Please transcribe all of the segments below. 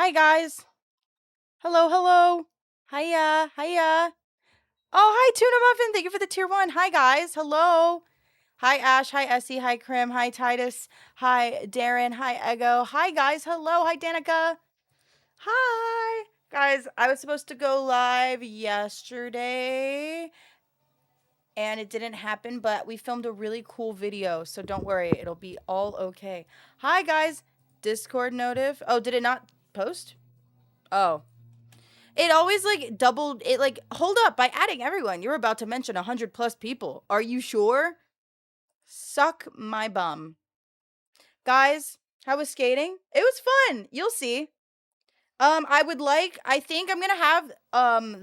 Hi, guys. Hello, hello. Hiya, hiya. Oh, hi, Tuna Muffin. Thank you for the tier 1. Hi, guys. Hello. Hi, Ash. Hi, Essie. Hi, Krim. Hi, Titus. Hi, Darren. Hi, Ego. Hi, guys. Hello. Hi, Danica. Hi. Guys, I was supposed to go live yesterday, and it didn't happen, but we filmed a really cool video, so don't worry. It'll be all okay. Hi, guys. Discord notif. Oh, did it not post? Oh. It always like doubled it like hold up by adding everyone. You're about to mention 100+ people. Are you sure? Suck my bum. Guys, how was skating? It was fun. You'll see. I think I'm gonna have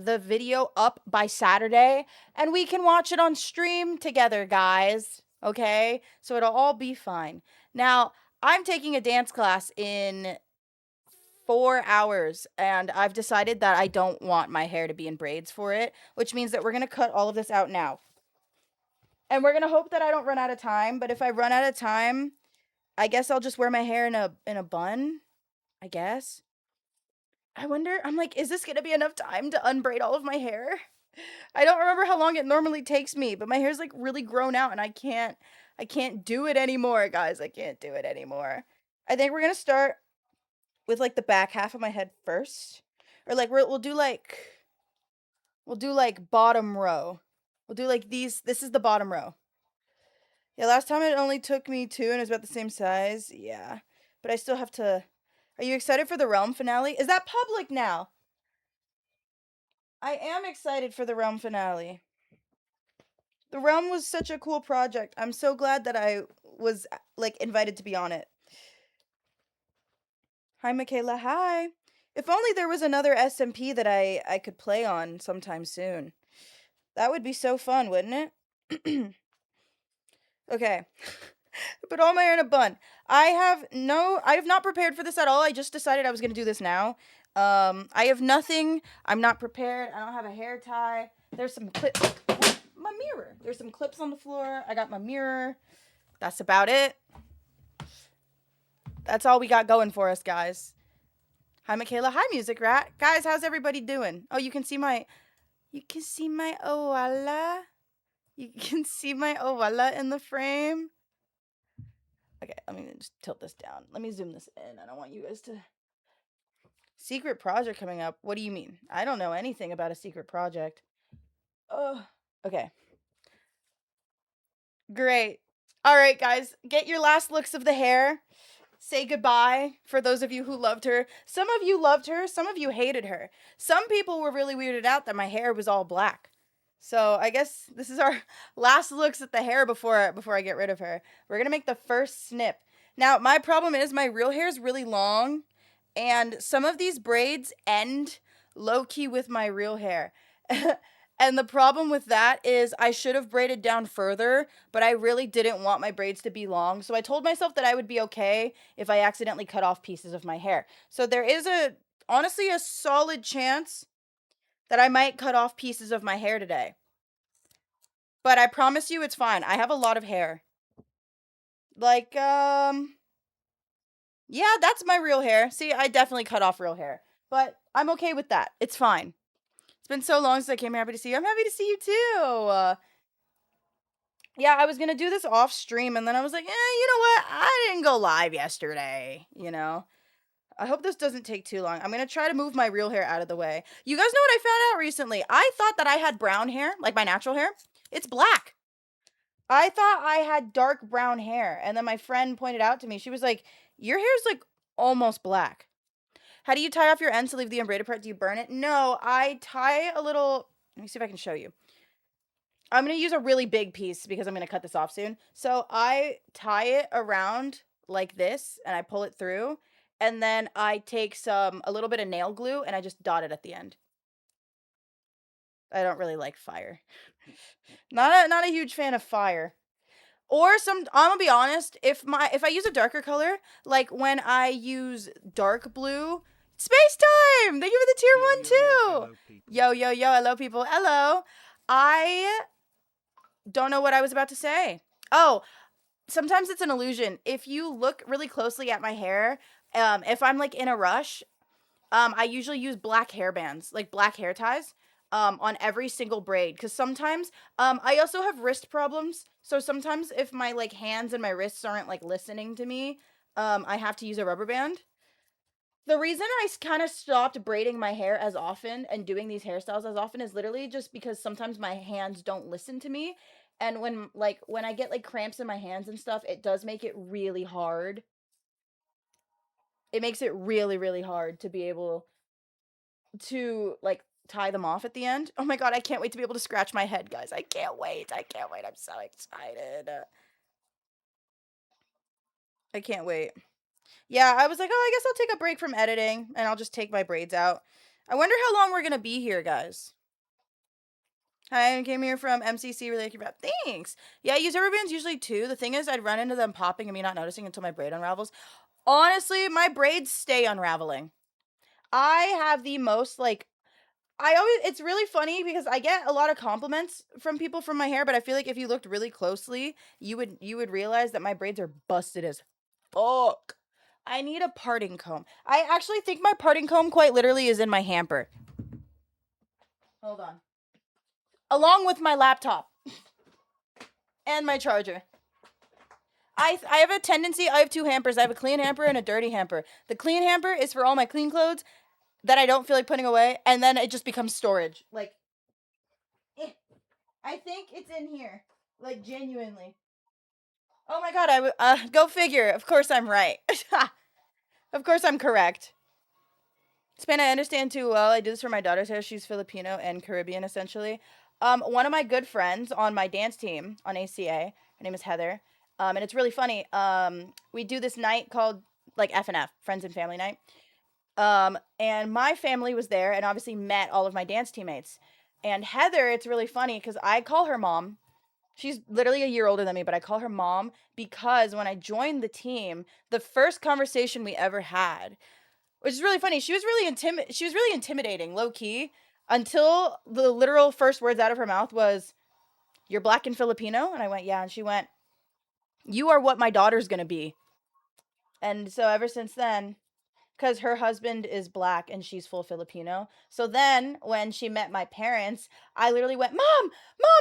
the video up by Saturday and we can watch it on stream together, guys. Okay? So it'll all be fine. Now, I'm taking a dance class in 4 hours, and I've decided that I don't want my hair to be in braids for it, which means that we're gonna cut all of this out now. And we're gonna hope that I don't run out of time, but if I run out of time, I guess I'll just wear my hair in a bun, I guess. I wonder, I'm like, is this gonna be enough time to unbraid all of my hair? I don't remember how long it normally takes me, but my hair's like really grown out and I can't do it anymore, guys. I can't do it anymore. I think we're gonna start with like the back half of my head first. Or like we'll do like bottom row. We'll do like these. This is the bottom row. Yeah, last time it only took me 2 and it was about the same size. Yeah. But I still have to. Are you excited for the Realm finale? Is that public now? I am excited for the Realm finale. The Realm was such a cool project. I'm so glad that I was like invited to be on it. Hi, Michela. Hi. If only there was another SMP that I could play on sometime soon. That would be so fun, wouldn't it? Okay. Put all my hair in a bun. I have not prepared for this at all. I just decided I was going to do this now. I have nothing. I'm not prepared. I don't have a hair tie. There's some clips. My mirror. There's some clips on the floor. I got my mirror. That's about it. That's all we got going for us, guys. Hi, Michaela. Hi, Music Rat. Guys, how's everybody doing? Oh, you can see my Owala. You can see my Owala in the frame. Okay, let me just tilt this down. Let me zoom this in. I don't want you guys to... Secret project coming up. What do you mean? I don't know anything about a secret project. Oh, okay. Great. All right, guys. Get your last looks of the hair. Say goodbye for those of you who loved her. Some of you loved her. Some of you hated her. Some people were really weirded out that my hair was all black. So I guess this is our last looks at the hair before I get rid of her. We're gonna make the first snip. Now, my problem is my real hair is really long, and some of these braids end low-key with my real hair. And the problem with that is I should have braided down further, but I really didn't want my braids to be long. So I told myself that I would be okay if I accidentally cut off pieces of my hair. So there is honestly a solid chance that I might cut off pieces of my hair today. But I promise you it's fine. I have a lot of hair. Like, yeah, that's my real hair. See, I definitely cut off real hair. But I'm okay with that. It's fine. It's been so long since I came. Happy to see you. I'm happy to see you too. Yeah, I was gonna do this off stream, and then I was like, you know what? I didn't go live yesterday, you know? I hope this doesn't take too long. I'm gonna try to move my real hair out of the way. You guys know what I found out recently? I thought that I had brown hair, like my natural hair. It's black. I thought I had dark brown hair, and then my friend pointed out to me, she was like, your hair's like almost black. How do you tie off your ends to leave the unbraided part? Do you burn it? No, I tie a little, let me see if I can show you. I'm going to use a really big piece because I'm going to cut this off soon. So I tie it around like this and I pull it through. And then I take a little bit of nail glue and I just dot it at the end. I don't really like fire. Not a huge fan of fire. Or I'm gonna be honest, if I use a darker color, like when I use dark blue, Space Time! Thank you for the tier 1 too! Yo, hello people, hello! I don't know what I was about to say. Oh, sometimes it's an illusion. If you look really closely at my hair, if I'm like in a rush, I usually use black hair bands, like black hair ties, on every single braid. Because sometimes, I also have wrist problems. So sometimes if my like hands and my wrists aren't like listening to me, I have to use a rubber band. The reason I kind of stopped braiding my hair as often and doing these hairstyles as often is literally just because sometimes my hands don't listen to me. And when I get like cramps in my hands and stuff, it does make it really hard. It makes it really, really hard to be able to like tie them off at the end. Oh my god, I can't wait to be able to scratch my head, guys. I can't wait. I can't wait. I'm so excited. I can't wait. Yeah, I was like, oh, I guess I'll take a break from editing and I'll just take my braids out. I wonder how long we're gonna be here, guys. Hi, I came here from MCC. Really like your wrap. Thanks. Yeah, I use rubber bands usually too. The thing is, I'd run into them popping and me not noticing until my braid unravels. Honestly, my braids stay unraveling. I have the most like I always it's really funny because I get a lot of compliments from people from my hair, but I feel like if you looked really closely, you would realize that my braids are busted as fuck. I need a parting comb. I actually think my parting comb quite literally is in my hamper. Hold on. Along with my laptop and my charger. I have a tendency, I have two hampers. I have a clean hamper and a dirty hamper. The clean hamper is for all my clean clothes that I don't feel like putting away, and then it just becomes storage. Like, I think it's in here. Like, genuinely. Oh my god, go figure. Of course I'm right. Of course I'm correct. Spain, I understand too well. I do this for my daughter's hair. She's Filipino and Caribbean, essentially. One of my good friends on my dance team on ACA, her name is Heather, and it's really funny. We do this night called, like, F&F, Friends and Family Night. And my family was there and obviously met all of my dance teammates. And Heather, it's really funny because I call her mom. She's literally a year older than me, but I call her mom because when I joined the team, the first conversation we ever had, which is really funny, she was really intimidating, low key, until the literal first words out of her mouth was, "You're black and Filipino?" And I went, "Yeah." And she went, "You are what my daughter's going to be." And so ever since then, because her husband is black and she's full Filipino. So then when she met my parents, I literally went, Mom,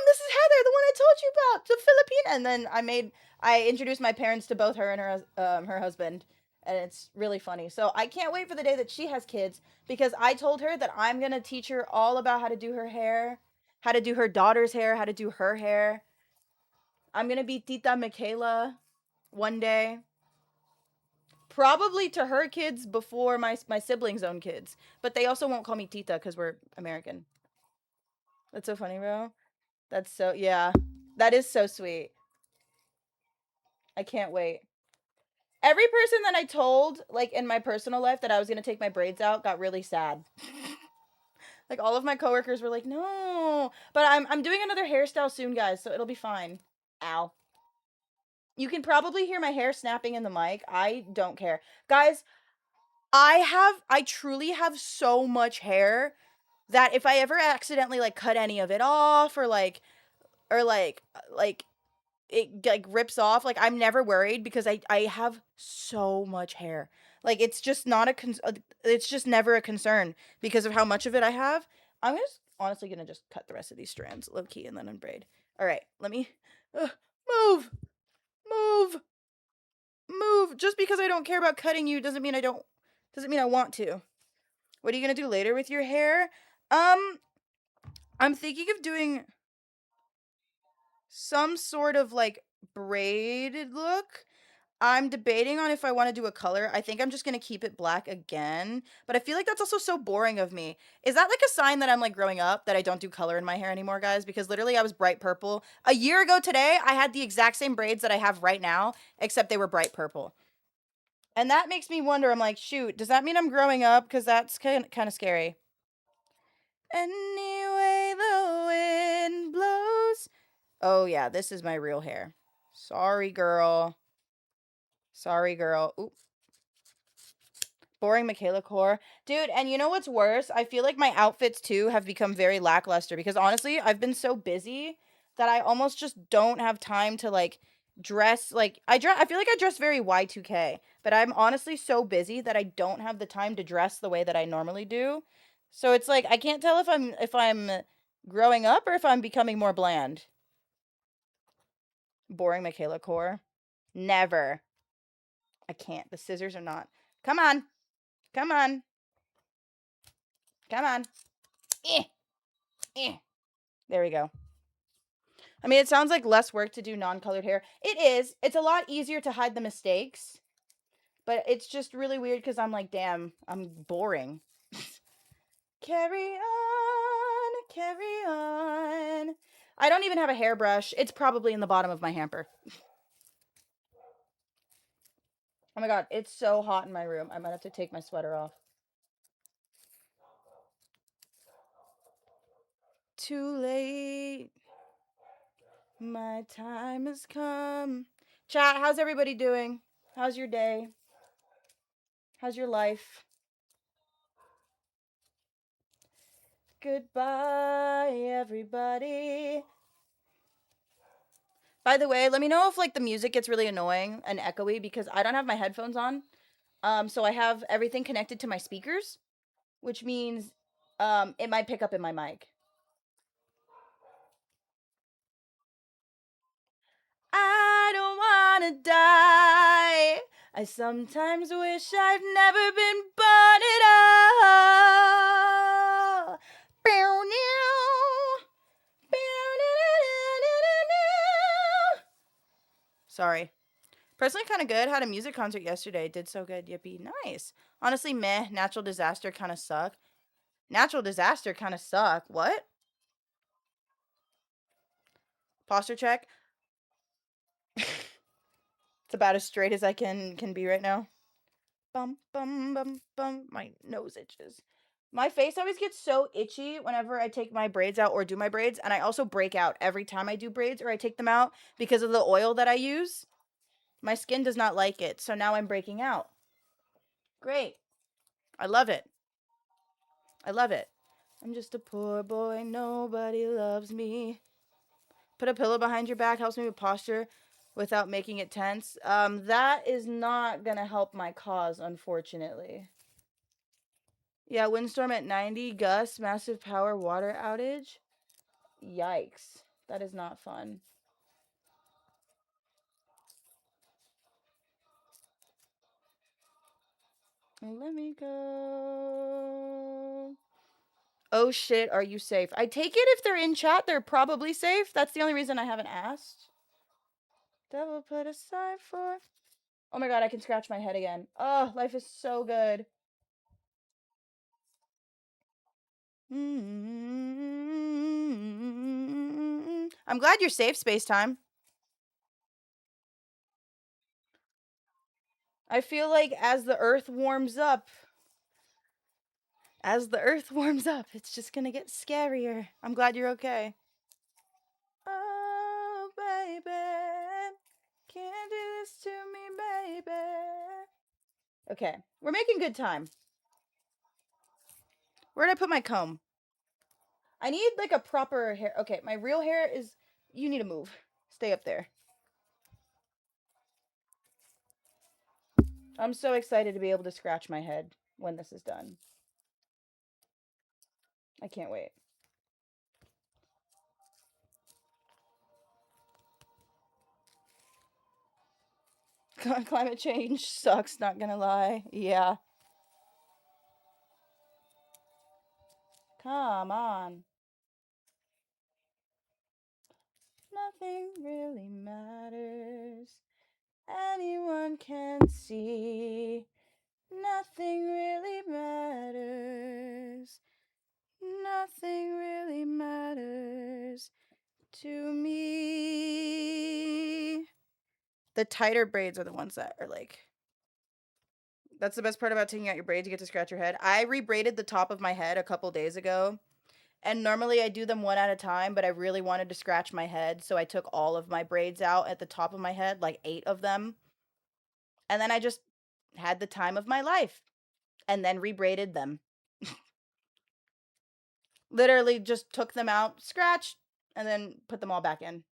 this is Heather, the one I told you about, the Filipino. And then I introduced my parents to both her and her husband. And it's really funny. So I can't wait for the day that she has kids because I told her that I'm going to teach her all about how to do her hair, how to do her daughter's hair, how to do her hair. I'm going to be Tita Michela one day. Probably to her kids before my siblings' own kids. But they also won't call me Tita because we're American. That's so funny, bro. That's so, yeah. That is so sweet. I can't wait. Every person that I told, like in my personal life, that I was gonna take my braids out got really sad. Like all of my coworkers were like, "No," but I'm doing another hairstyle soon, guys, so it'll be fine. Ow. You can probably hear my hair snapping in the mic. I don't care, guys. I truly have so much hair that if I ever accidentally like cut any of it off or like it like rips off, like I'm never worried because I have so much hair. Like it's just not it's just never a concern because of how much of it I have. I'm just honestly gonna just cut the rest of these strands low key and then unbraid. All right, let me move, move, move. Just because I don't care about cutting you doesn't mean I want to. What are you gonna do later with your hair? Um, I'm thinking of doing some sort of like braided look. I'm debating on if I want to do a color. I think I'm just gonna keep it black again. But I feel like that's also so boring of me. Is that like a sign that I'm like growing up that I don't do color in my hair anymore, guys? Because literally I was bright purple. A year ago today, I had the exact same braids that I have right now, except they were bright purple. And that makes me wonder, I'm like, shoot, does that mean I'm growing up? Because that's kind of scary. Anyway, the wind blows. Oh, yeah, this is my real hair. Sorry, girl. Sorry, girl. Oop. Boring Michaela core. Dude, and you know what's worse? I feel like my outfits, too, have become very lackluster because honestly, I've been so busy that I almost just don't have time to, like, dress like I feel like I dress very Y2K, but I'm honestly so busy that I don't have the time to dress the way that I normally do. So it's like I can't tell if I'm growing up or if I'm becoming more bland. Boring Michela core. Never. I can't. The scissors are not. Come on. Come on. Come on. Eh. Eh. There we go. I mean, it sounds like less work to do non-colored hair. It is. It's a lot easier to hide the mistakes, but it's just really weird because I'm like, damn, I'm boring. Carry on, carry on. I don't even have a hairbrush. It's probably in the bottom of my hamper. Oh my god, it's so hot in my room. I might have to take my sweater off. Too late. My time has come. Chat, how's everybody doing? How's your day? How's your life? Goodbye, everybody. By the way, let me know if like the music gets really annoying and echoey because I don't have my headphones on. So I have everything connected to my speakers, which means it might pick up in my mic. I don't wanna die. I sometimes wish I've never been born at all. Bow now. Sorry. Personally, kind of good. Had a music concert yesterday. Did so good. Yippee. Nice. Honestly, meh. Natural disaster kind of suck. Natural disaster kind of suck. What? Posture check. It's about as straight as I can be right now. Bum bum bum bum. My nose itches. My face always gets so itchy whenever I take my braids out or do my braids, and I also break out every time I do braids or I take them out because of the oil that I use. My skin does not like it, so now I'm breaking out. Great. I love it. I love it. I'm just a poor boy, nobody loves me. Put a pillow behind your back helps me with posture without making it tense. That is not gonna help my cause, unfortunately. Yeah, windstorm at 90, gusts, massive power, water outage. Yikes. That is not fun. Let me go. Oh shit, are you safe? I take it if they're in chat, they're probably safe. That's the only reason I haven't asked. Devil put aside for. Oh my god, I can scratch my head again. Oh, life is so good. I'm glad you're safe, Space Time. I feel like as the earth warms up, it's just gonna get scarier. I'm glad you're okay. Oh, baby, can't do this to me, baby. Okay, we're making good time. Where'd I put my comb? I need like a proper hair. Okay, my real hair is. You need to move. Stay up there. I'm so excited to be able to scratch my head when this is done. I can't wait. Climate change sucks, not gonna lie. Yeah. Come on. Nothing really matters. Anyone can see. Nothing really matters. Nothing really matters to me. The tighter braids are the ones that are like. That's the best part about taking out your braids. You get to scratch your head. I rebraided the top of my head a couple days ago. And normally I do them one at a time, but I really wanted to scratch my head. So I took all of my braids out at the top of my head, like 8 of them. And then I just had the time of my life and then rebraided them. Literally just took them out, scratched, and then put them all back in.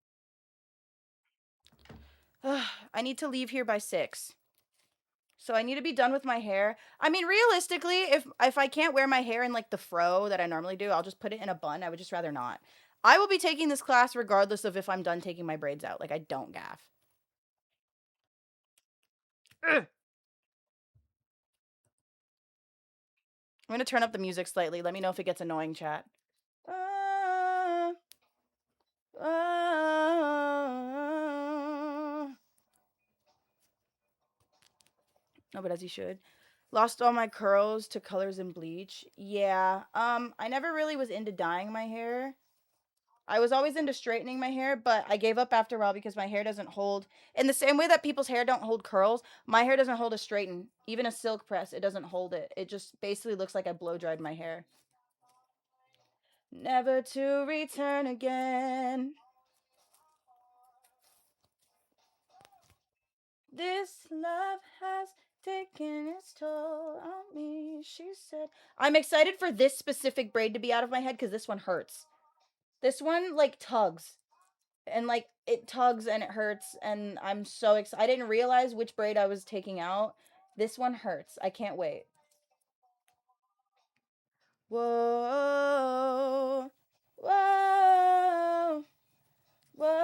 I need to leave here by 6. So I need to be done with my hair. I mean, realistically, if I can't wear my hair in like the fro that I normally do, I'll just put it in a bun. I would just rather not. I will be taking this class regardless of if I'm done taking my braids out. Like, I don't gaff. Ugh. I'm going to turn up the music slightly. Let me know if it gets annoying, chat. Uh, no, but as you should. Lost all my curls to colors and bleach. Yeah. I never really was into dyeing my hair. I was always into straightening my hair, but I gave up after a while because my hair doesn't hold. In the same way that people's hair don't hold curls, my hair doesn't hold a straighten. Even a silk press, it doesn't hold it. It just basically looks like I blow dried my hair. Never to return again. This love has taken its toll on me, she said. I'm excited for this specific braid to be out of my head because this one hurts. This one, like, tugs. And, like, it tugs and it hurts, and I'm so excited. I didn't realize which braid I was taking out. This one hurts. I can't wait. Whoa. Whoa. Whoa.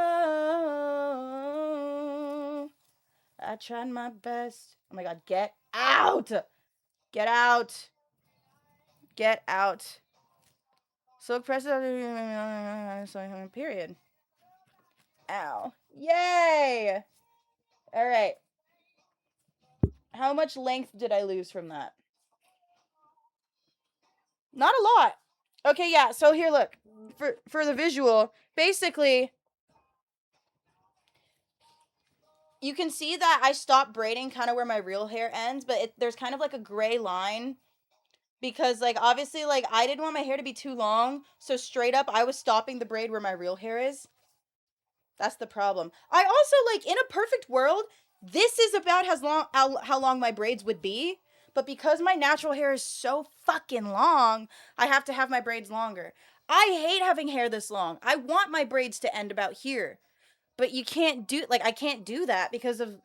I tried my best. Oh my god, get out! Get out! Get out. Silk presses. Period. Ow. Yay! Alright. How much length did I lose from that? Not a lot. Okay, yeah. So here, look. For the visual, basically, you can see that I stopped braiding kind of where my real hair ends, but there's kind of like a gray line because, like, obviously, like, I didn't want my hair to be too long, so straight up, I was stopping the braid where my real hair is. That's the problem. I also, like, in a perfect world, this is about how long my braids would be. But because my natural hair is so fucking long, I have to have my braids longer. I hate having hair this long. I want my braids to end about here. But you can't do, like, I can't do that because of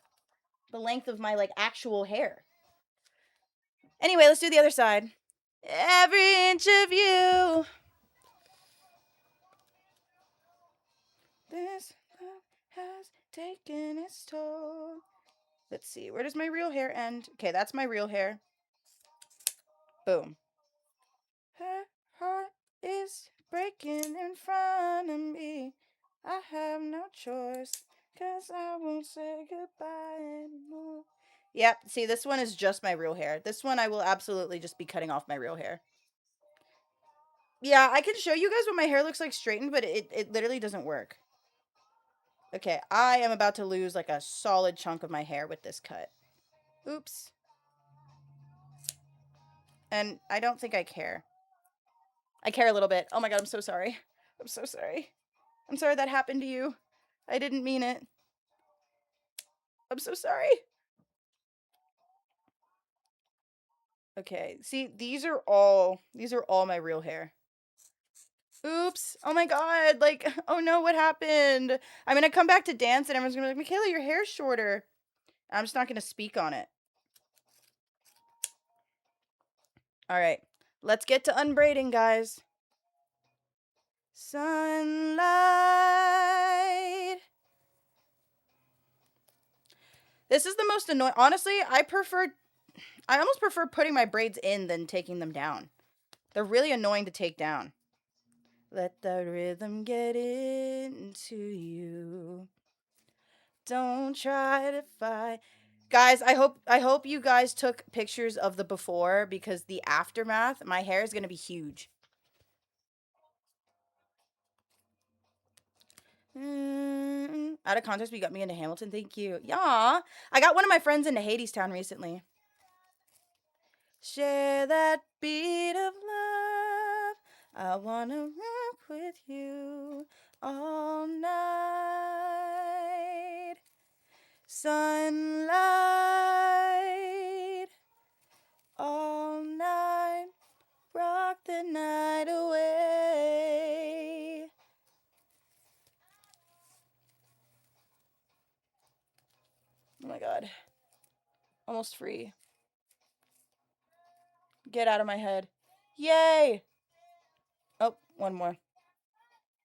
the length of my, like, actual hair. Anyway, let's do the other side. Every inch of you. This love has taken its toll. Let's see. Where does my real hair end? Okay, that's my real hair. Boom. Her heart is breaking in front of me. I have no choice, 'cause I won't say goodbye anymore. Yep, see, this one is just my real hair. This one I will absolutely just be cutting off my real hair. Yeah, I can show you guys what my hair looks like straightened, but it literally doesn't work. Okay, I am about to lose like a solid chunk of my hair with this cut. Oops. And I don't think I care. I care a little bit. Oh my god, I'm so sorry. I'm so sorry. I'm sorry that happened to you. I didn't mean it. I'm so sorry. Okay, see, these are all my real hair. Oops. Oh my god, like, oh no, what happened? I'm gonna come back to dance and everyone's gonna be like, Michaela, your hair's shorter. I'm just not gonna speak on it. Alright, let's get to unbraiding, guys. Sunlight. This is the most annoying. Honestly, I almost prefer putting my braids in than taking them down. They're really annoying to take down. Let the rhythm get into you. Don't try to fight. Guys, I hope you guys took pictures of the before because the aftermath, my hair is going to be huge. Out of context, we got me into Hamilton. Thank you. Yeah. I got one of my friends into Hadestown recently. Share that beat of love. I wanna rock with you all night. Sunlight all night. Rock the night away. Almost free. Get out of my head. Yay! Oh, one more.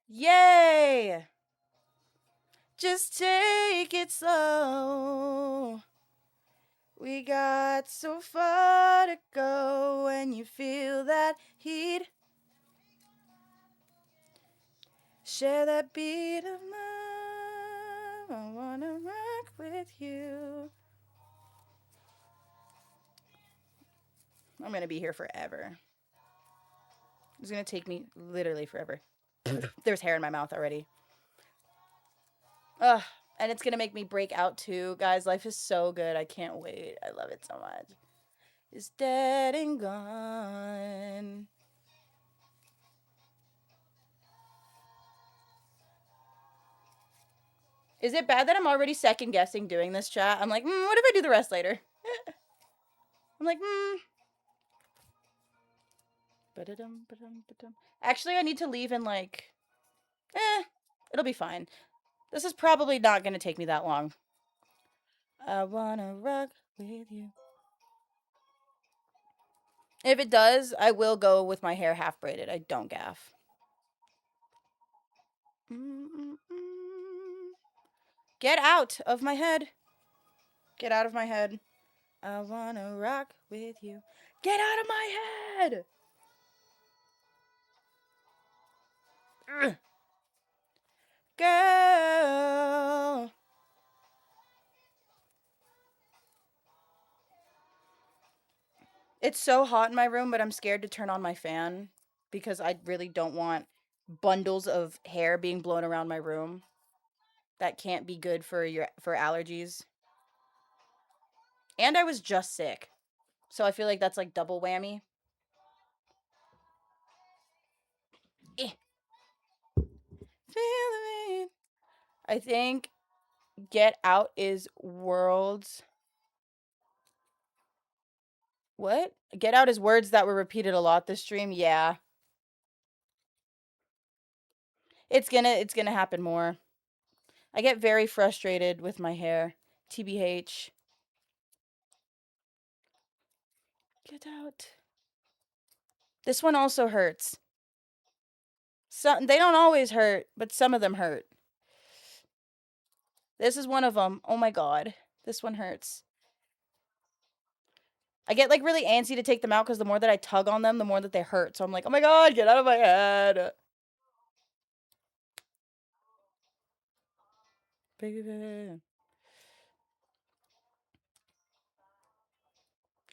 Yay! Just take it slow. We got so far to go when you feel that heat. Share that beat of love. I wanna rock with you. I'm gonna be here forever. It's gonna take me literally forever. There's hair in my mouth already. Ugh. And it's gonna make me break out too. Guys, life is so good. I can't wait. I love it so much. It's dead and gone. Is it bad that I'm already second guessing doing this, chat? I'm like, what if I do the rest later? I'm like, Actually, I need to leave in like, it'll be fine. This is probably not gonna take me that long. I wanna rock with you. If it does, I will go with my hair half braided. I don't gaff. Get out of my head. Get out of my head. I wanna rock with you. Get out of my head! Ugh. Girl. It's so hot in my room, but I'm scared to turn on my fan because I really don't want bundles of hair being blown around my room. That can't be good for allergies. And I was just sick. So I feel like that's like double whammy. Eh. Feel me. I think Get Out is worlds. What? Get Out is words that were repeated a lot this stream. Yeah. It's gonna happen more. I get very frustrated with my hair. TBH. Get out. This one also hurts. They don't always hurt, but some of them hurt. This is one of them. Oh my god. This one hurts. I get like really antsy to take them out because the more that I tug on them, the more that they hurt. So I'm like, oh my god, get out of my head. Baby.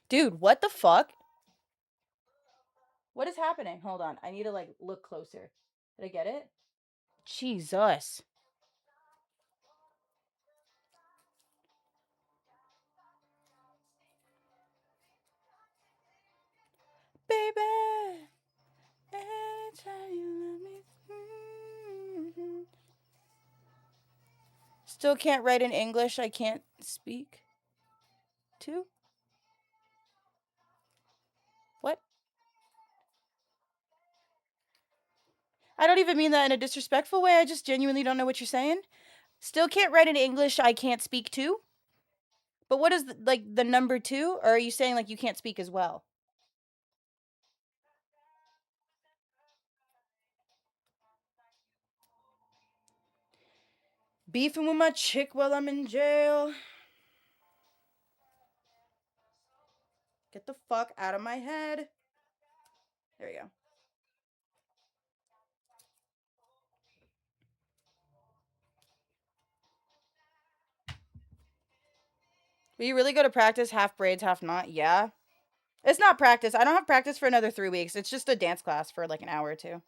Dude, what the fuck? What is happening? Hold on. I need to like look closer. Did I get it? Jesus. Baby. Anytime you let me. Still can't write in English. I can't speak. To? What? I don't even mean that in a disrespectful way. I just genuinely don't know what you're saying. Still can't write in English. I can't speak to. But what is the number 2? Or are you saying like you can't speak as well? Beefing with my chick while I'm in jail. Get the fuck out of my head. There you go. Will you really go to practice half braids, half not? Yeah. It's not practice. I don't have practice for another 3 weeks. It's just a dance class for like an hour or 2.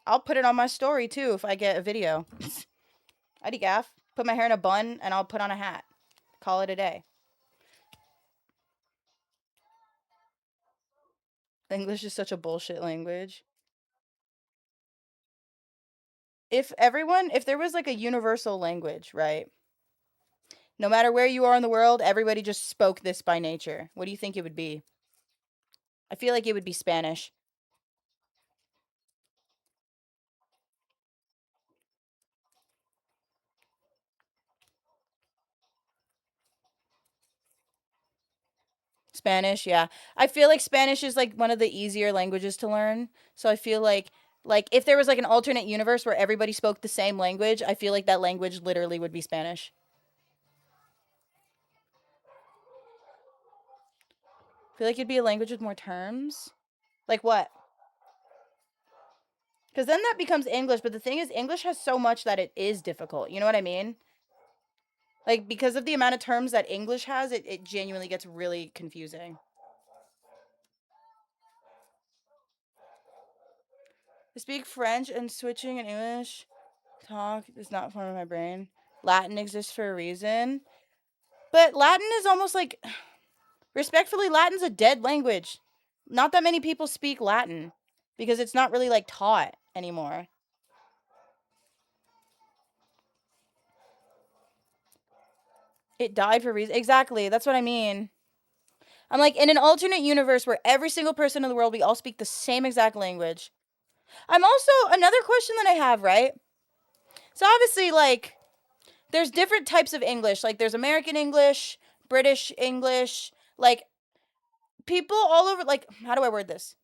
I'll put it on my story too if I get a video. I'd gaff. Put my hair in a bun and I'll put on a hat. Call it a day. English is such a bullshit language. If there was like a universal language, right? No matter where you are in the world, everybody just spoke this by nature. What do you think it would be? I feel like it would be Spanish. Spanish, yeah. I feel like Spanish is like one of the easier languages to learn. So I feel like if there was like an alternate universe where everybody spoke the same language, I feel like that language literally would be Spanish. I feel like it'd be a language with more terms. Like what? Because then that becomes English, but the thing is, English has so much that it is difficult. You know what I mean? Like, because of the amount of terms that English has, it genuinely gets really confusing. I speak French and switching in English talk is not part of my brain. Latin exists for a reason. But Latin is almost like, respectfully, Latin's a dead language. Not that many people speak Latin because it's not really like taught anymore. It died for a reason. Exactly. That's what I mean. I'm like, in an alternate universe where every single person in the world, we all speak the same exact language. I'm also, another question that I have, right? So obviously, like, there's different types of English. Like, there's American English, British English, like, people all over, like, how do I word this?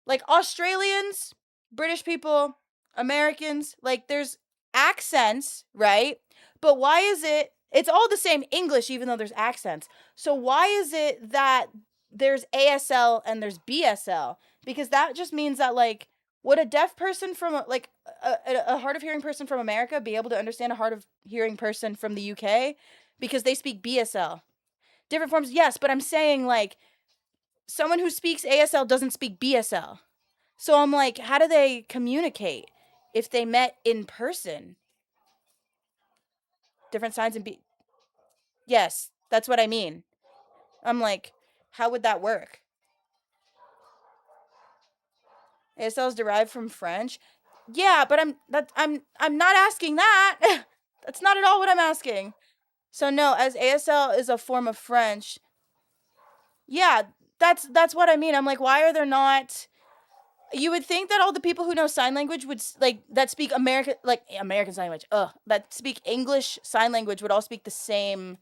Like, Australians, British people, Americans, like, there's accents, right? But why is it's all the same English, even though there's accents. So why is it that there's ASL and there's BSL? Because that just means that, like, would a deaf person from, like, a hard of hearing person from America be able to understand a hard of hearing person from the UK? Because they speak BSL. Different forms, yes, but I'm saying, like, someone who speaks ASL doesn't speak BSL. So I'm like, how do they communicate if they met in person? Different signs and be. Yes, that's what I mean. I'm like, how would that work? ASL is derived from French. Yeah, but I'm not asking that. That's not at all what I'm asking. So no, as ASL is a form of French. Yeah, that's what I mean. I'm like, why are there not? You would think that all the people who know sign language would like that speak American sign language, that speak English sign language would all speak the same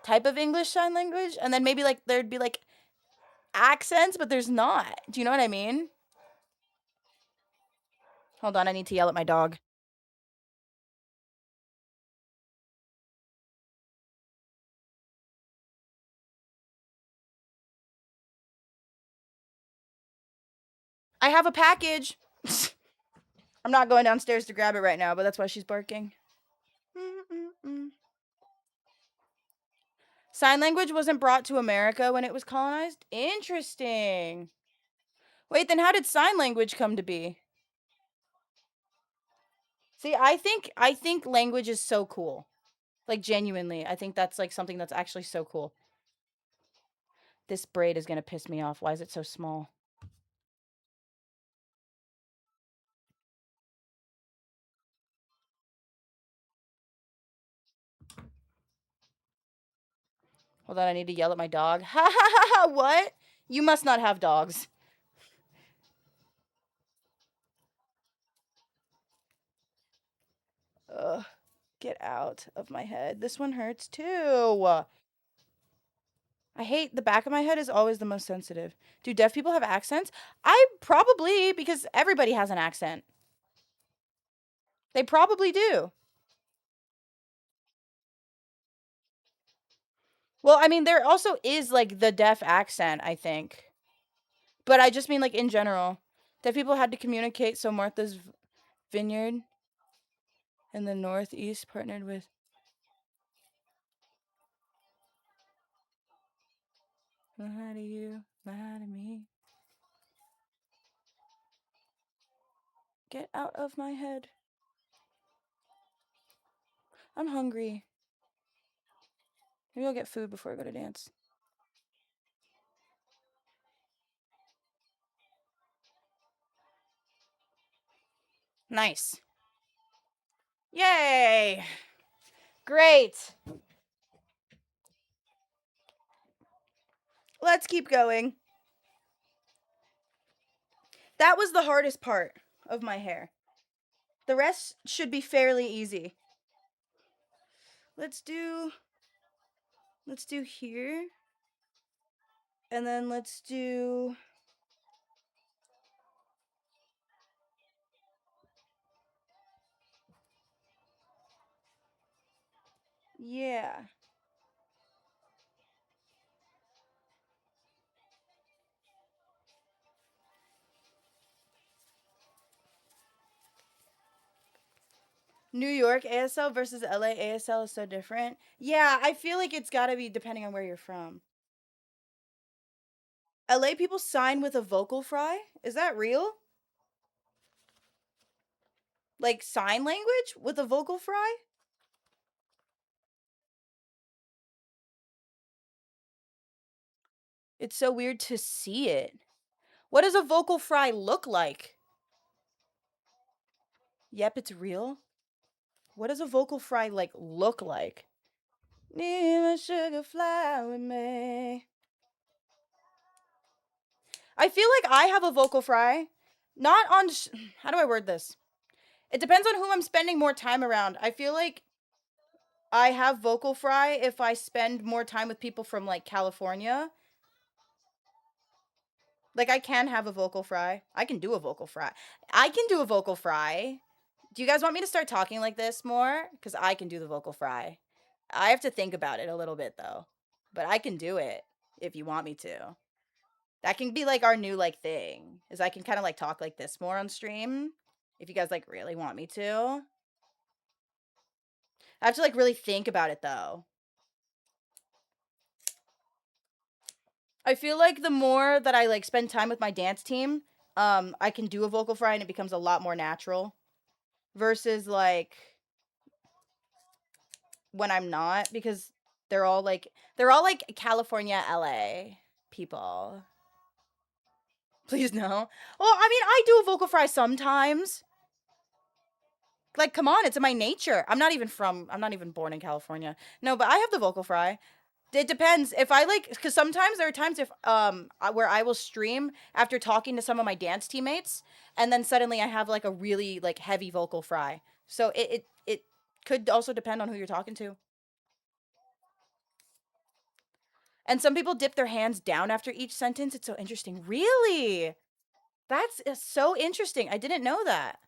type of English sign language, and then maybe like there'd be like accents, but there's not. Do you know what I mean? Hold on, I need to yell at my dog. I have a package. I'm not going downstairs to grab it right now, but that's why she's barking. Mm-mm-mm. Sign language wasn't brought to America when it was colonized? Interesting. Wait, then how did sign language come to be? See, I think language is so cool. Like genuinely, I think that's like something that's actually so cool. This braid is gonna piss me off. Why is it so small? Hold on, I need to yell at my dog. Ha ha ha ha! What? You must not have dogs. Ugh. Get out of my head. This one hurts too. I hate the back of my head is always the most sensitive. Do deaf people have accents? I probably because everybody has an accent. They probably do. Well, I mean, there also is like the deaf accent, I think. But I just mean like in general. Deaf people had to communicate, so Martha's Vineyard in the Northeast partnered with. Lie to you, lie to me. Get out of my head. I'm hungry. Maybe I'll get food before I go to dance. Nice. Yay! Great. Let's keep going. That was the hardest part of my hair. The rest should be fairly easy. Let's do here. And then let's do. Yeah. New York ASL versus LA ASL is so different. Yeah, I feel like it's gotta be depending on where you're from. LA people sign with a vocal fry? Is that real? Like sign language with a vocal fry? It's so weird to see it. What does a vocal fry look like? Yep, it's real. What does a vocal fry like look like? Need my sugar fly with me. I feel like I have a vocal fry. Not on. How do I word this? It depends on who I'm spending more time around. I feel like I have vocal fry if I spend more time with people from like California. Like I can have a vocal fry. I can do a vocal fry. I can do a vocal fry. Do you guys want me to start talking like this more? Because I can do the vocal fry. I have to think about it a little bit though. But I can do it if you want me to. That can be like our new like thing. Is I can kind of like talk like this more on stream. If you guys like really want me to. I have to like really think about it though. I feel like the more that I like spend time with my dance team, I can do a vocal fry and it becomes a lot more natural. Versus like when I'm not, because they're all like California, LA people. Please no. Well, I mean, I do a vocal fry sometimes. Like, come on, it's in my nature. I'm not even born in California. No, but I have the vocal fry. It depends if I like, because sometimes there are times if where I will stream after talking to some of my dance teammates, and then suddenly I have like a really like heavy vocal fry. So it could also depend on who you're talking to. And some people dip their hands down after each sentence. It's so interesting. Really? That's so interesting. I didn't know that.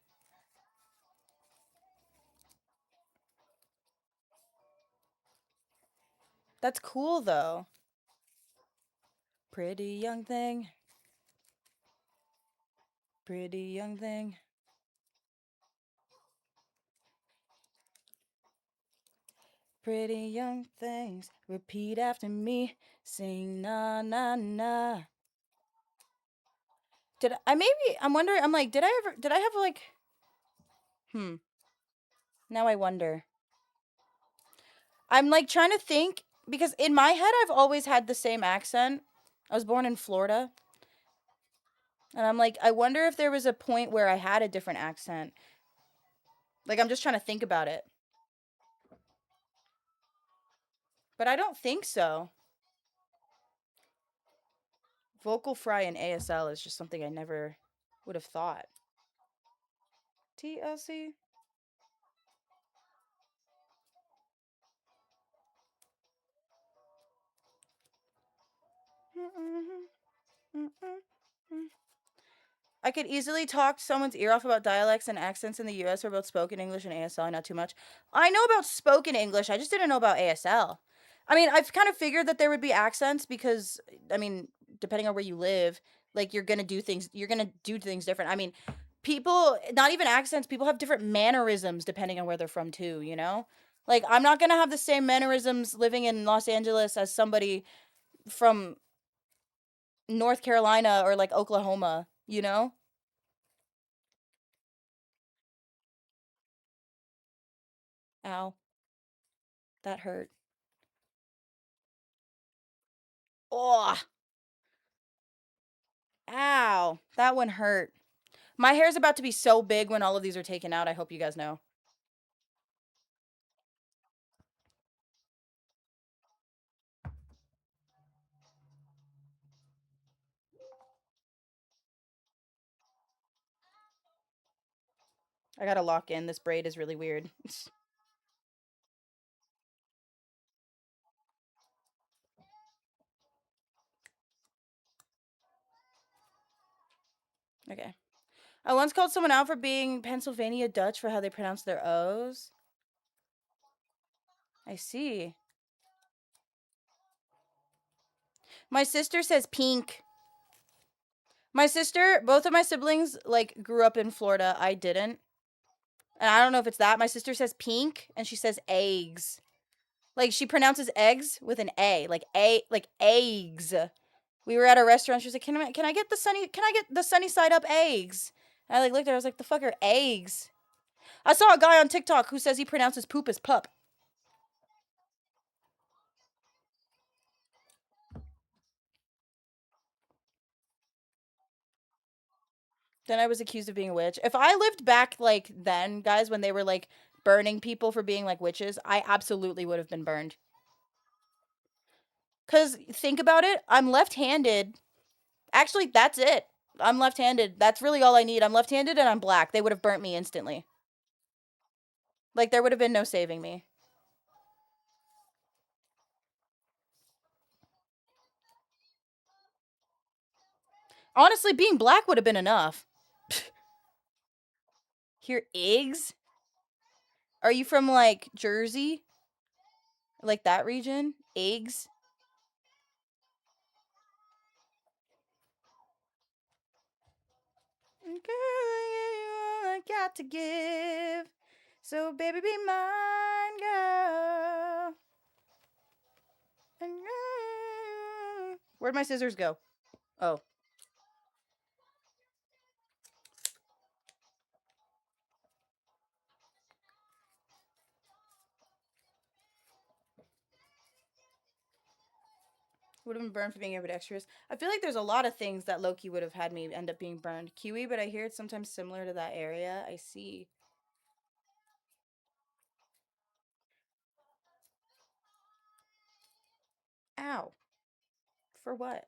That's cool though. Pretty young thing. Pretty young thing. Pretty young things. Repeat after me. Sing na na na. I'm wondering, I'm like, did I have like, hmm, now I wonder. I'm like trying to think because in my head, I've always had the same accent. I was born in Florida. And I'm like, I wonder if there was a point where I had a different accent. Like, I'm just trying to think about it. But I don't think so. Vocal fry in ASL is just something I never would have thought. TLC? I could easily talk someone's ear off about dialects and accents in the US or about spoken English and ASL, not too much. I know about spoken English, I just didn't know about ASL. I mean, I've kind of figured that there would be accents because, I mean, depending on where you live, like you're gonna do things different. I mean, people, not even accents, people have different mannerisms depending on where they're from too, you know? Like, I'm not gonna have the same mannerisms living in Los Angeles as somebody from North Carolina or like Oklahoma, you know? Ow, that hurt. Oh, ow. That one hurt. My hair's about to be so big when all of these are taken out. I hope you guys know. I gotta lock in. This braid is really weird. Okay. I once called someone out for being Pennsylvania Dutch for how they pronounce their O's. I see. My sister says pink. My sister, both of my siblings, like, grew up in Florida. I didn't. And I don't know if it's that. My sister says pink, and she says eggs. Like, she pronounces eggs with an A. Like eggs. We were at a restaurant. She was like, can I get the sunny side up eggs? And I, like, looked at her. I was like, the fuck are eggs? I saw a guy on TikTok who says he pronounces poop as pup. Then I was accused of being a witch. If I lived back, like, then, guys, when they were, like, burning people for being, like, witches, I absolutely would have been burned. Because, think about it, I'm left-handed. Actually, that's it. I'm left-handed. That's really all I need. I'm left-handed and I'm black. They would have burnt me instantly. Like, there would have been no saving me. Honestly, being black would have been enough. Here, eggs? Are you from, like, Jersey? Like, that region? Eggs? Girl, you all I got to give. So, baby, be mine, girl. Where'd my scissors go? Oh. Would have been burned for being ambidextrous. I feel like there's a lot of things that Loki would have had me end up being burned. Kiwi, but I hear it's sometimes similar to that area. I see. Ow. For what?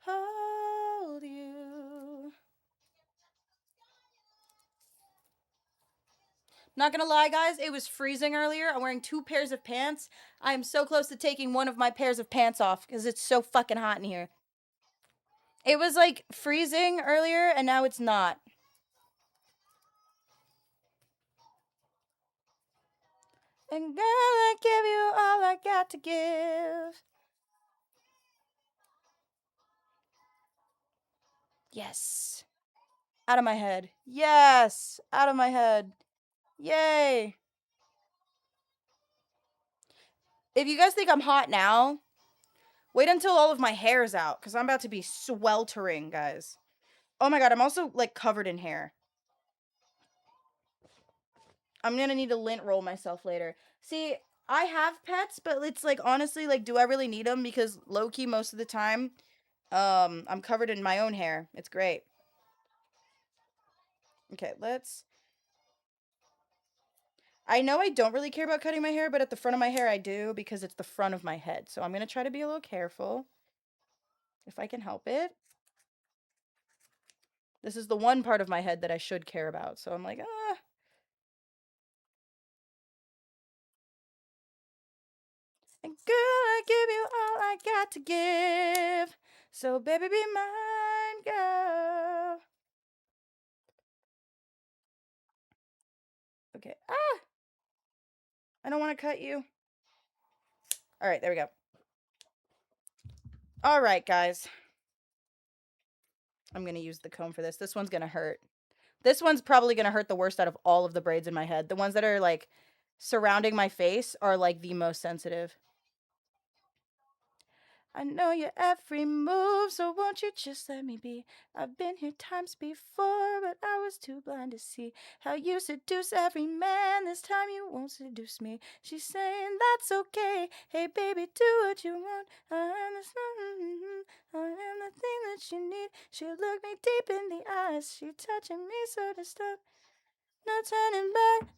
Hold you. Not gonna lie, guys, it was freezing earlier. I'm wearing 2 pairs of pants. I am so close to taking one of my pairs of pants off because it's so fucking hot in here. It was like freezing earlier and now it's not. And girl, I give you all I got to give. Yes. Out of my head. Yes. Out of my head. Yay. If you guys think I'm hot now, wait until all of my hair's out because I'm about to be sweltering, guys. Oh my god, I'm also, like, covered in hair. I'm gonna need to lint roll myself later. See, I have pets, but it's like, honestly, like, do I really need them? Because low-key, most of the time, I'm covered in my own hair. It's great. Okay, let's... I know I don't really care about cutting my hair, but at the front of my hair I do because it's the front of my head. So I'm gonna try to be a little careful if I can help it. This is the one part of my head that I should care about. So I'm like, ah. And girl, I give you all I got to give. So baby, be mine, girl. Okay. Ah! I don't want to cut you. All right, there we go. All right, guys. I'm going to use the comb for this. This one's going to hurt. This one's probably going to hurt the worst out of all of the braids in my head. The ones that are, like, surrounding my face are, like, the most sensitive. I know your every move, so won't you just let me be? I've been here times before, but I was too blind to see how you seduce every man. This time you won't seduce me. She's saying that's okay. Hey baby, do what you want. I am the thing that you need. She looked me deep in the eyes. She touching me so to stop. No turning back.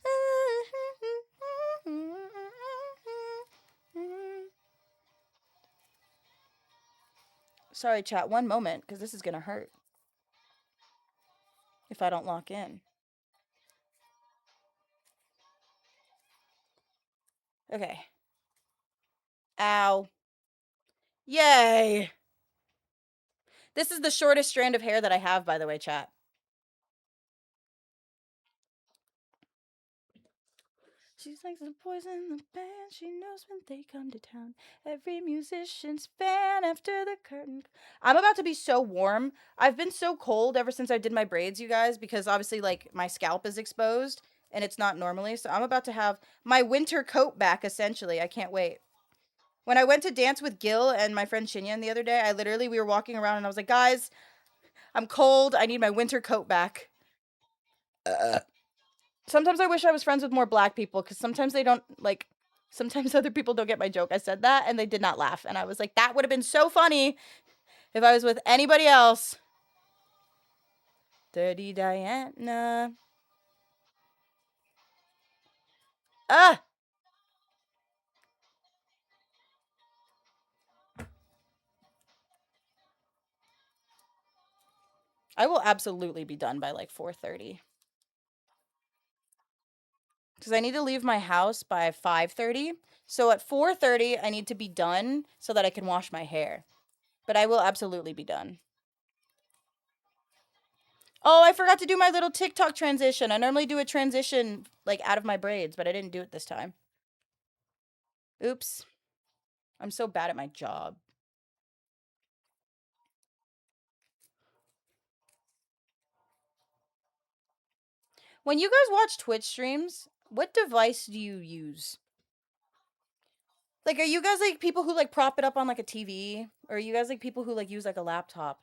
Sorry, chat. One moment, because this is going to hurt if I don't lock in. Okay. Ow. Yay. This is the shortest strand of hair that I have, by the way, chat. She's like the poison in the band. She knows when they come to town. Every musician's fan after the curtain. I'm about to be so warm. I've been so cold ever since I did my braids, you guys, because obviously, like, my scalp is exposed and it's not normally. So I'm about to have my winter coat back, essentially. I can't wait. When I went to dance with Gil and my friend Shinyan the other day, we were walking around and I was like, guys, I'm cold. I need my winter coat back. Sometimes I wish I was friends with more black people because sometimes they don't, like, sometimes other people don't get my joke. I said that and they did not laugh. And I was like, that would have been so funny if I was with anybody else. Dirty Diana. Ah! I will absolutely be done by like 4:30. Because I need to leave my house by 5:30. So at 4:30, I need to be done so that I can wash my hair. But I will absolutely be done. Oh, I forgot to do my little TikTok transition. I normally do a transition like out of my braids, but I didn't do it this time. Oops. I'm so bad at my job. When you guys watch Twitch streams, what device do you use? Like, are you guys like people who like prop it up on like a TV? Or are you guys like people who like use like a laptop?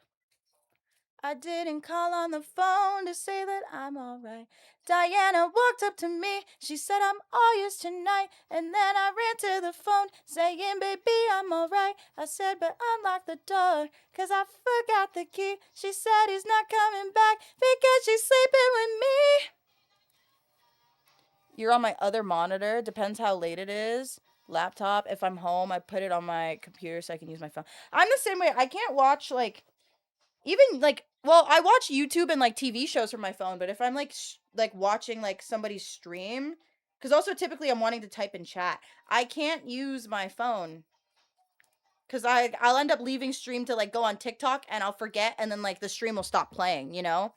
I didn't call on the phone to say that I'm alright. Diana walked up to me. She said, I'm all yours tonight. And then I ran to the phone saying, baby, I'm alright. I said, but unlock the door, 'cause I forgot the key. She said he's not coming back because she's sleeping with me. You're on my other monitor. Depends how late it is. Laptop. If I'm home, I put it on my computer so I can use my phone. I'm the same way. I can't watch like even like well, I watch YouTube and like TV shows from my phone, but if I'm like watching like somebody's stream, because also typically I'm wanting to type in chat, I can't use my phone because I'll end up leaving stream to like go on TikTok and I'll forget and then like the stream will stop playing, you know?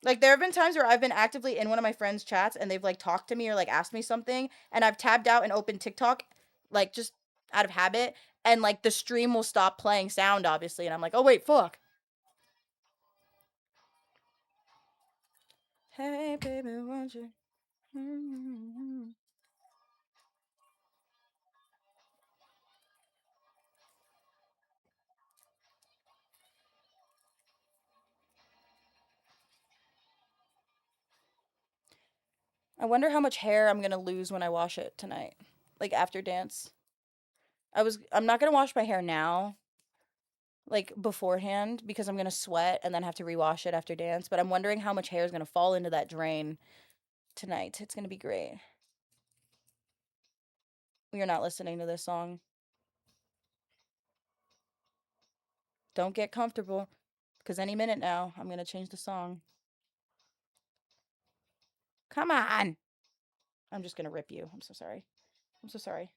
Like there have been times where I've been actively in one of my friends' chats and they've like talked to me or like asked me something and I've tabbed out and opened TikTok like just out of habit and like the stream will stop playing sound obviously and I'm like, "Oh wait, fuck." Hey baby, won't you? I wonder how much hair I'm going to lose when I wash it tonight. Like after dance. I'm not going to wash my hair now like beforehand because I'm going to sweat and then have to rewash it after dance, but I'm wondering how much hair is going to fall into that drain tonight. It's going to be great. We are not listening to this song. Don't get comfortable because any minute now I'm going to change the song. Come on. I'm just going to rip you. I'm so sorry. I'm so sorry.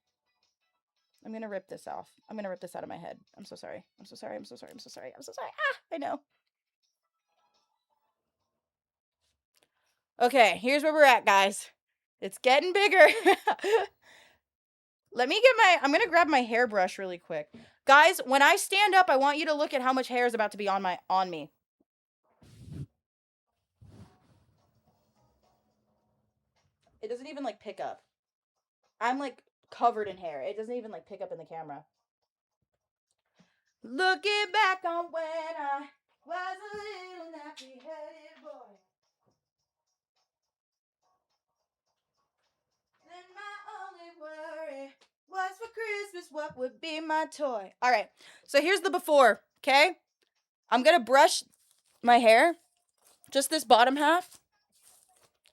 I'm going to rip this off. I'm going to rip this out of my head. I'm so sorry. I'm so sorry. I'm so sorry. I'm so sorry. I'm so sorry. Ah, I know. Okay, here's where we're at, guys. It's getting bigger. I'm gonna grab my hairbrush really quick. Guys, when I stand up, I want you to look at how much hair is about to be on me. It doesn't even like pick up. I'm like covered in hair. It doesn't even like pick up in the camera. Looking back on when I was a little nappy-headed boy. Then my only worry was for Christmas what would be my toy. All right, so here's the before, okay? I'm gonna brush my hair, just this bottom half,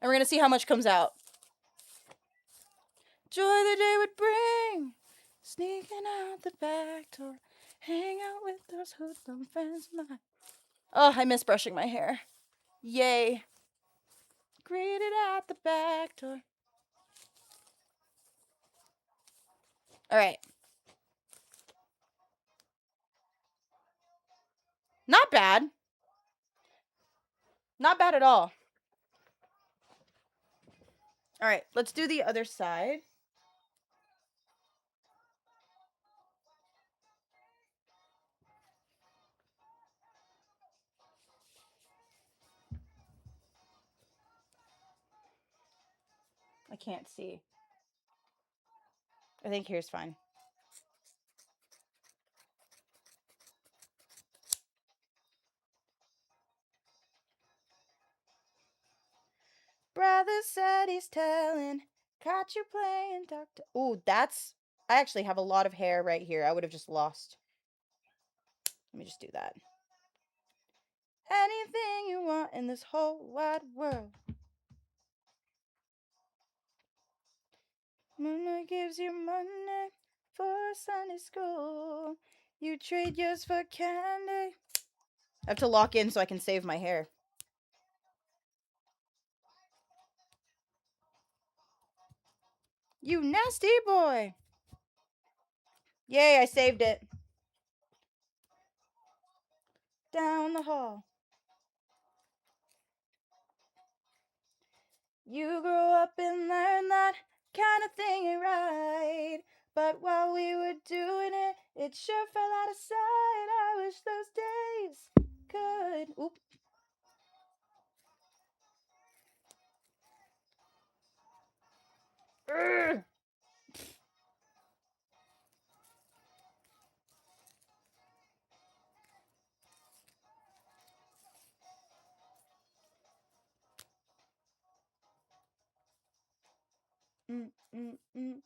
and we're gonna see how much comes out. Joy the day would bring, sneaking out the back door, hang out with those hoodlum friends of mine. Oh, I miss brushing my hair. Yay. Greeted at the back door. All right. Not bad. Not bad at all. All right, let's do the other side. I can't see. I think here's fine. Brother said he's telling. Caught you playing doctor. Ooh, that's. I actually have a lot of hair right here. I would have just lost. Let me just do that. Anything you want in this whole wide world. Mama gives you money for Sunday school. You trade yours for candy. I have to lock in so I can save my hair. You nasty boy. Yay, I saved it. Down the hall. You grow up and learn that kind of thing ain't right. But while we were doing it, it sure fell out of sight. I wish those days could. Oop. Urgh. Mm, mm, mm.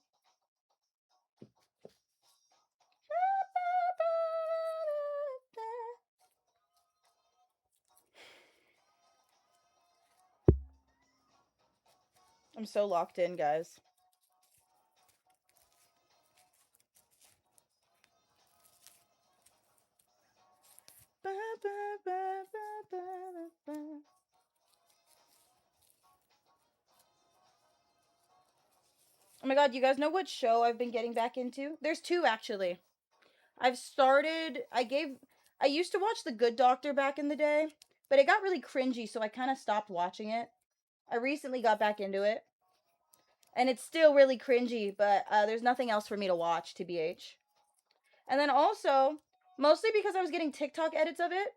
I'm so locked in, guys. Oh my god, you guys know what show I've been getting back into? There's two actually. I used to watch The Good Doctor back in the day, but it got really cringy, so I kind of stopped watching it. I recently got back into it, and it's still really cringy, but there's nothing else for me to watch, TBH. And then also, mostly because I was getting TikTok edits of it,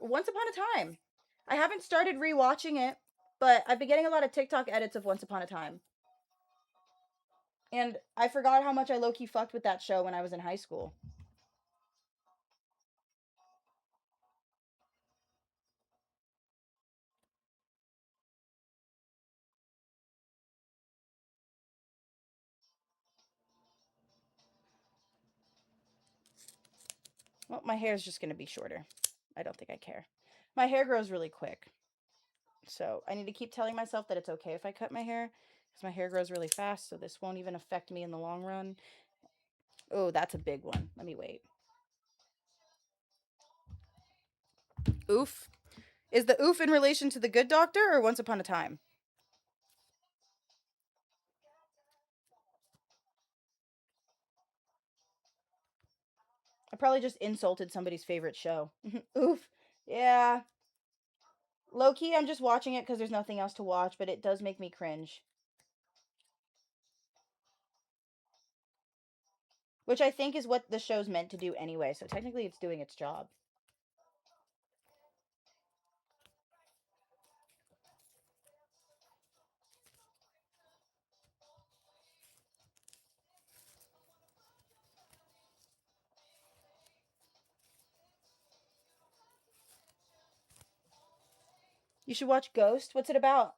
Once Upon a Time. I haven't started rewatching it, but I've been getting a lot of TikTok edits of Once Upon a Time. And I forgot how much I low-key fucked with that show when I was in high school. Well, my hair is just going to be shorter. I don't think I care. My hair grows really quick. So I need to keep telling myself that it's okay if I cut my hair because my hair grows really fast, so this won't even affect me in the long run. Oh, that's a big one. Let me wait. Oof. Is the oof in relation to The Good Doctor or Once Upon a Time? I probably just insulted somebody's favorite show. Oof. Yeah. Low key, I'm just watching it because there's nothing else to watch, but it does make me cringe. Which I think is what the show's meant to do anyway, so technically it's doing its job. You should watch Ghost. What's it about?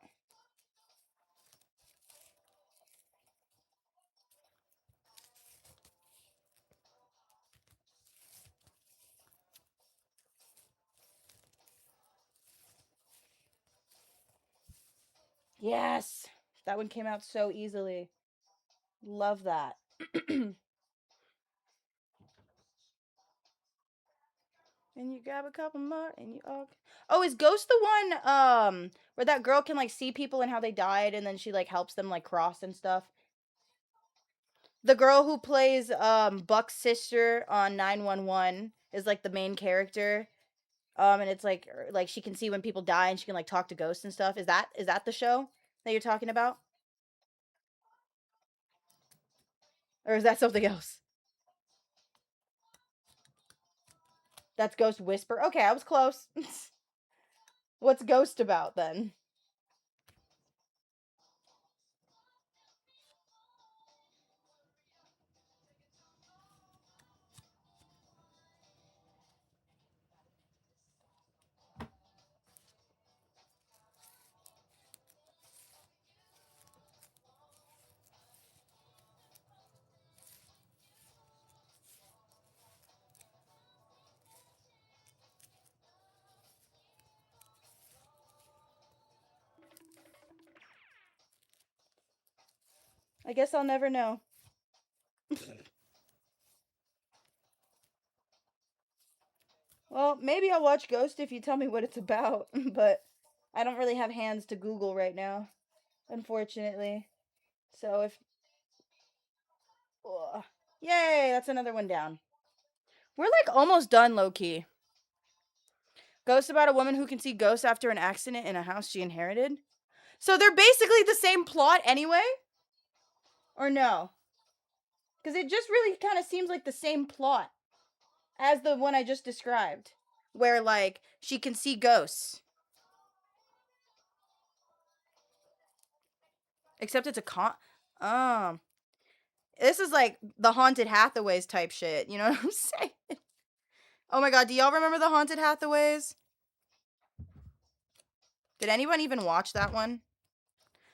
Yes. That one came out so easily. Love that. And you grab a couple more and you all. Oh, is Ghost the one where that girl can like see people and how they died and then she like helps them like cross and stuff? The girl who plays Buck's sister on 911 is like the main character. And it's like she can see when people die and she can like talk to ghosts and stuff. Is that the show that you're talking about? Or is that something else? That's Ghost Whisper. Okay, I was close. What's Ghost about then? I guess I'll never know. Well, maybe I'll watch Ghost if you tell me what it's about, but I don't really have hands to Google right now, unfortunately. So if ugh. Yay, that's another one down. We're like almost done, low key. Ghost about a woman who can see ghosts after an accident in a house she inherited. So they're basically the same plot anyway? Or no? Because it just really kind of seems like the same plot as the one I just described, where like she can see ghosts. Except it's a um this is like the Haunted Hathaways type shit, you know what I'm saying? Oh my god, do y'all remember the Haunted Hathaways? Did anyone even watch that one?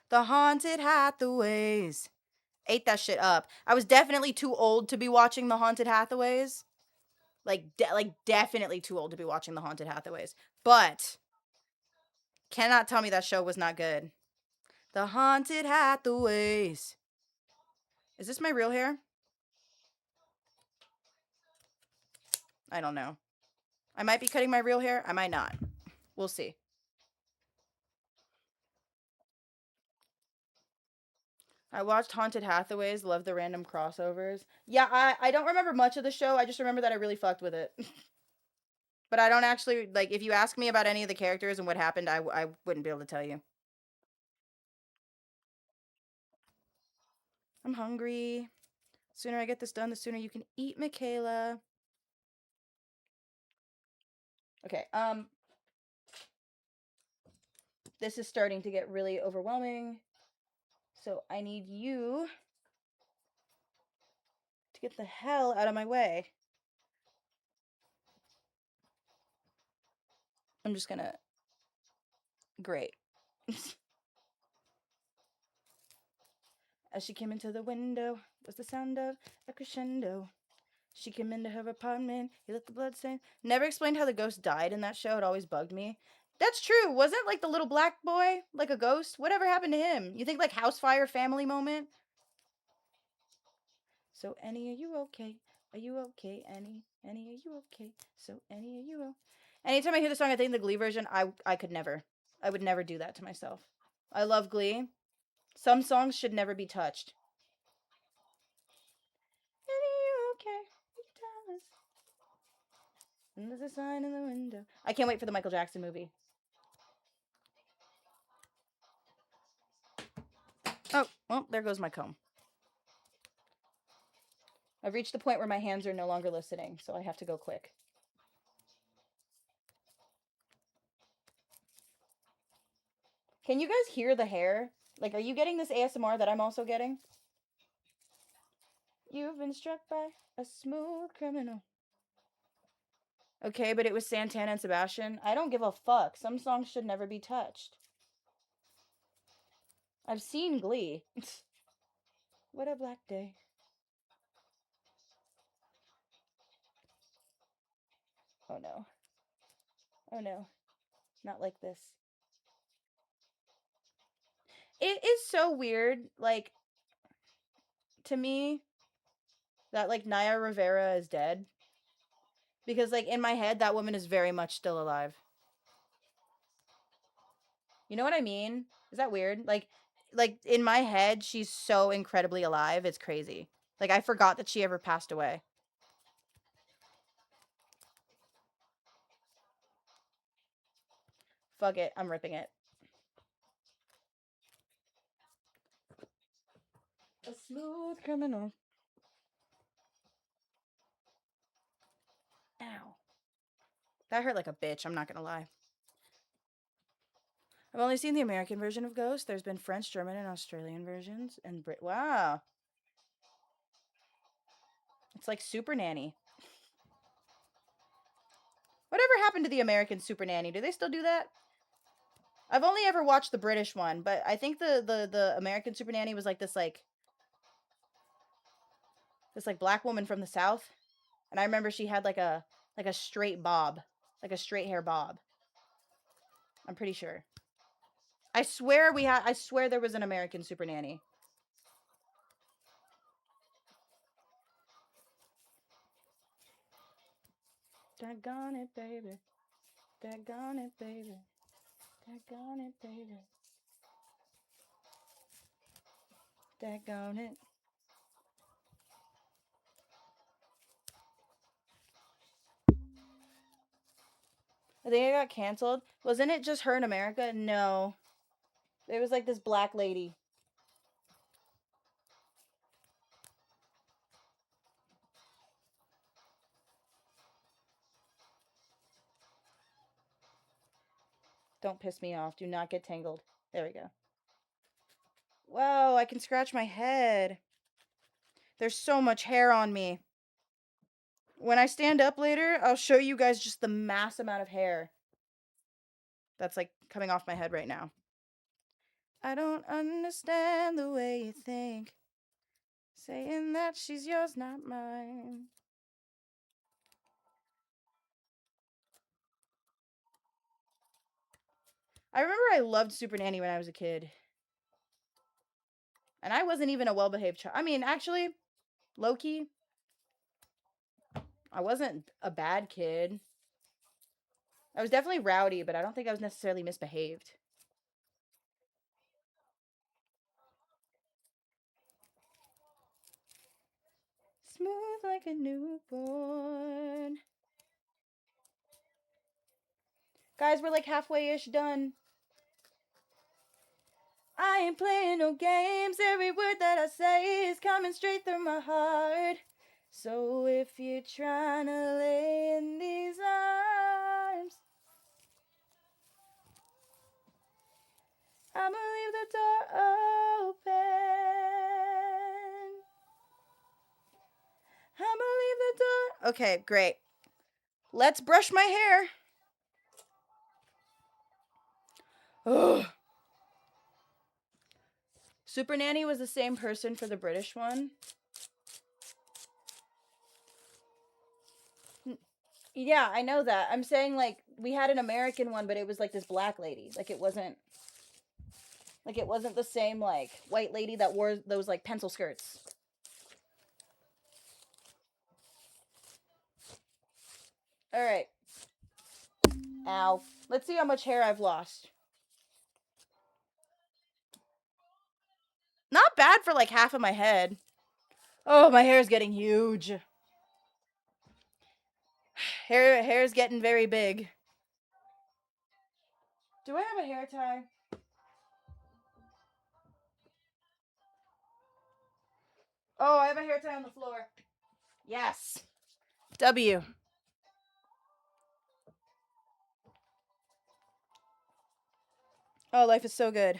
The Haunted Hathaways. Ate that shit up. I was definitely too old to be watching the Haunted Hathaways. Like definitely too old to be watching the Haunted Hathaways. But cannot tell me that show was not good. The Haunted Hathaways. Is this my real hair? I don't know. I might be cutting my real hair. I might not. We'll see. I watched Haunted Hathaways, love the random crossovers. Yeah, I don't remember much of the show. I just remember that I really fucked with it. But I don't actually, like, if you ask me about any of the characters and what happened, I wouldn't be able to tell you. I'm hungry. The sooner I get this done, the sooner you can eat, Michela. Okay, this is starting to get really overwhelming. So I need you to get the hell out of my way. I'm just gonna... Great. As she came into the window was the sound of a crescendo. She came into her apartment. He let the blood stain. Never explained how the ghost died in that show. It always bugged me. That's true. Wasn't like the little black boy like a ghost? Whatever happened to him? You think like house fire family moment? So Annie, are you okay? Are you okay, Annie? Annie, are you okay? So Annie, are you okay? Anytime I hear the song, I think the Glee version. I could never. I would never do that to myself. I love Glee. Some songs should never be touched. Annie, you okay? You tell us. And there's a sign in the window. I can't wait for the Michael Jackson movie. Oh, well, there goes my comb. I've reached the point where my hands are no longer listening, so I have to go quick. Can you guys hear the hair? Like, are you getting this ASMR that I'm also getting? You've been struck by a smooth criminal. Okay, but it was Santana and Sebastian. I don't give a fuck. Some songs should never be touched. I've seen Glee. What a black day. Oh no. Oh no. Not like this. It is so weird, like, to me, that, like, Naya Rivera is dead. Because, like, in my head, that woman is very much still alive. You know what I mean? Is that weird? Like in my head, she's so incredibly alive. It's crazy. Like, I forgot that she ever passed away. Fuck it. I'm ripping it. A smooth criminal. Ow. That hurt like a bitch, I'm not gonna lie. I've only seen the American version of Ghost. There's been French, German, and Australian versions. And wow. It's like Super Nanny. Whatever happened to the American Super Nanny? Do they still do that? I've only ever watched the British one, but I think the American Super Nanny was like this black woman from the South. And I remember she had like a straight bob. Like a straight hair bob. I'm pretty sure. I swear there was an American Super Nanny. Daggone it, baby. Daggone it, baby. Daggone it, baby. Daggone it. I think it got canceled. Wasn't it just her in America? No. It was like this black lady. Don't piss me off. Do not get tangled. There we go. Whoa, I can scratch my head. There's so much hair on me. When I stand up later, I'll show you guys just the mass amount of hair that's like coming off my head right now. I don't understand the way you think. Saying that she's yours, not mine. I remember I loved Super Nanny when I was a kid. And I wasn't even a well-behaved child. I mean, actually, low-key, I wasn't a bad kid. I was definitely rowdy, but I don't think I was necessarily misbehaved. Smooth like a newborn. Guys, we're like halfway-ish done. I ain't playing no games. Every word that I say is coming straight through my heart. So if you're trying to lay in these arms, I'ma leave the door open. I'ma leave the door. Okay, great. Let's brush my hair. Ugh. Super Nanny was the same person for the British one. Yeah, I know that. I'm saying like we had an American one, but it was like this black lady. Like it wasn't the same like white lady that wore those like pencil skirts. All right. Ow. Let's see how much hair I've lost. Not bad for like half of my head. Oh, my hair is getting huge. Hair's getting very big. Do I have a hair tie? Oh, I have a hair tie on the floor. Yes. W. Oh, life is so good.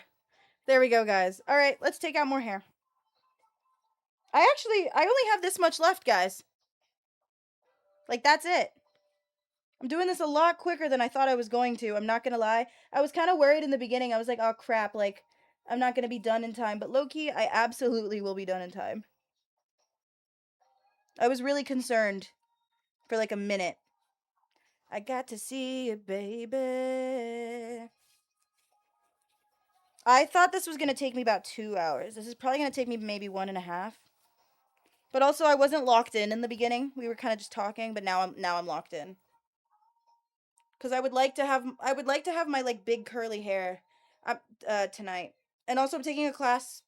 There we go, guys. All right, let's take out more hair. I only have this much left, guys. Like, that's it. I'm doing this a lot quicker than I thought I was going to. I'm not gonna lie. I was kind of worried in the beginning. I was like, oh crap, like, I'm not gonna be done in time. But low-key, I absolutely will be done in time. I was really concerned for like a minute. I got to see you, baby. I thought this was gonna take me about 2 hours. This is probably gonna take me maybe 1.5. But also, I wasn't locked in the beginning. We were kind of just talking, but now I'm locked in. Cause I would like to have my like big curly hair, tonight. And also, I'm taking a class.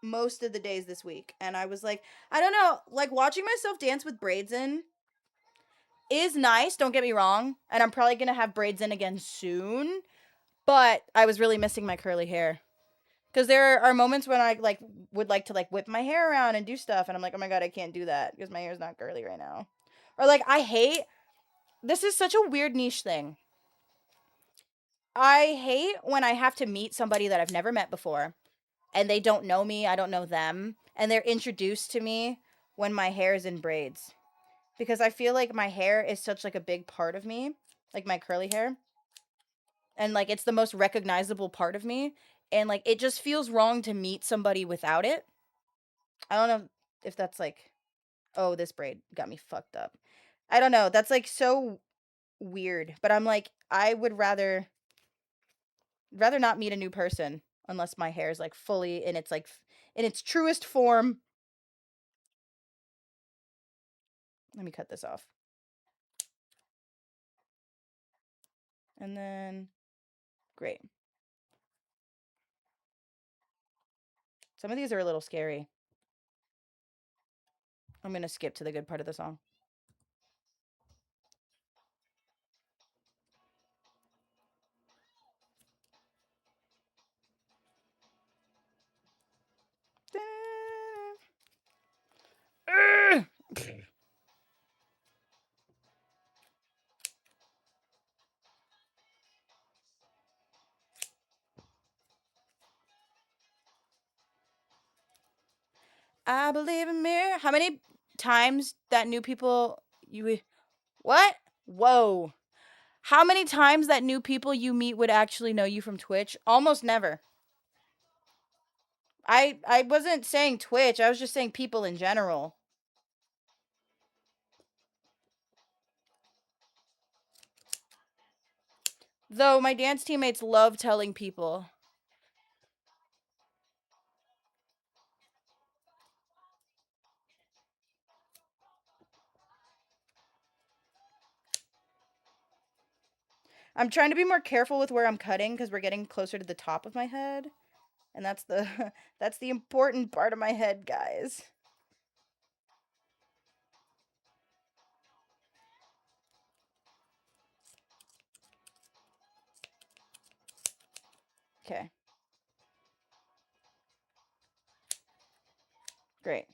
most of the days this week. And I was like, I don't know, like watching myself dance with braids in is nice, don't get me wrong. And I'm probably going to have braids in again soon. But I was really missing my curly hair. Because there are moments when I like would like to like whip my hair around and do stuff. And I'm like, oh my God, I can't do that because my hair's not curly right now. Or like, I hate, this is such a weird niche thing. I hate when I have to meet somebody that I've never met before and they don't know me, I don't know them, and they're introduced to me when my hair is in braids. Because I feel like my hair is such like a big part of me, like my curly hair, and like it's the most recognizable part of me, and like it just feels wrong to meet somebody without it. I don't know if that's like, oh, this braid got me fucked up. I don't know. That's like so weird, but I'm like I would rather not meet a new person unless my hair is like fully in its like in its truest form. Let me cut this off. And then great. Some of these are a little scary. I'm going to skip to the good part of the song. I believe in mirror. How many times that new people you what? Whoa. How many times that new people you meet would actually know you from Twitch? Almost never. I wasn't saying Twitch. I was just saying people in general. Though my dance teammates love telling people. I'm trying to be more careful with where I'm cutting because we're getting closer to the top of my head. And that's the that's the important part of my head, guys. Okay. Great.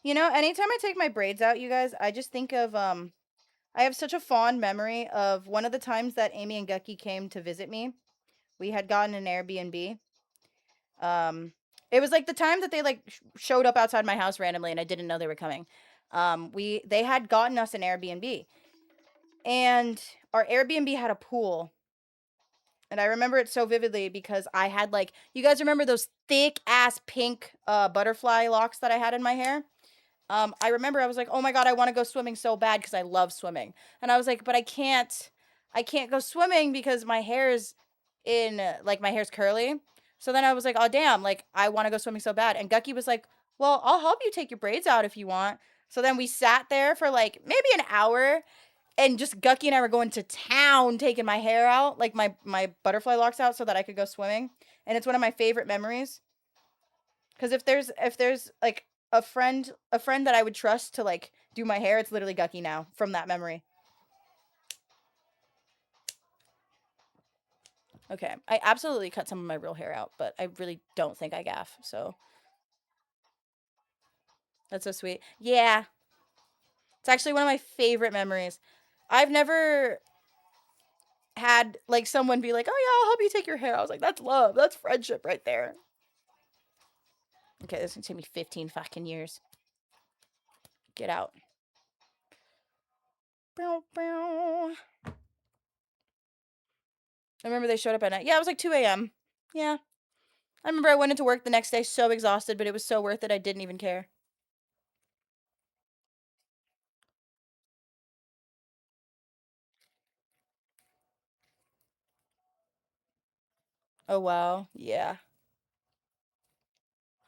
You know, anytime I take my braids out, you guys, I just think of I have such a fond memory of one of the times that Amy and Gucky came to visit me. We had gotten an Airbnb. Um it was like the time that they like showed up outside my house randomly and I didn't know they were coming. They had gotten us an Airbnb. And our Airbnb had a pool. And I remember it so vividly because I had like you guys remember those thick ass pink butterfly locks that I had in my hair? I remember I was like, oh my God, I want to go swimming so bad because I love swimming. And I was like, but I can't go swimming because my hair's in, like, my hair's curly. So then I was like, oh damn, like, I want to go swimming so bad. And Gucky was like, well, I'll help you take your braids out if you want. So then we sat there for like maybe an hour and just Gucky and I were going to town taking my hair out, like my butterfly locks out so that I could go swimming. And it's one of my favorite memories. Because if there's like a friend that I would trust to like do my hair, it's literally Gucky now from that memory. Okay, I absolutely cut some of my real hair out, but I really don't think I gaff. So that's so sweet. Yeah, it's actually one of my favorite memories. I've never had like someone be like, "Oh yeah, I'll help you take your hair." I was like, "That's love. That's friendship right there." Okay, this is gonna take me 15 fucking years. Get out. I remember they showed up at night. Yeah, it was like 2 a.m. Yeah. I remember I went into work the next day so exhausted, but it was so worth it I didn't even care. Oh wow. Yeah.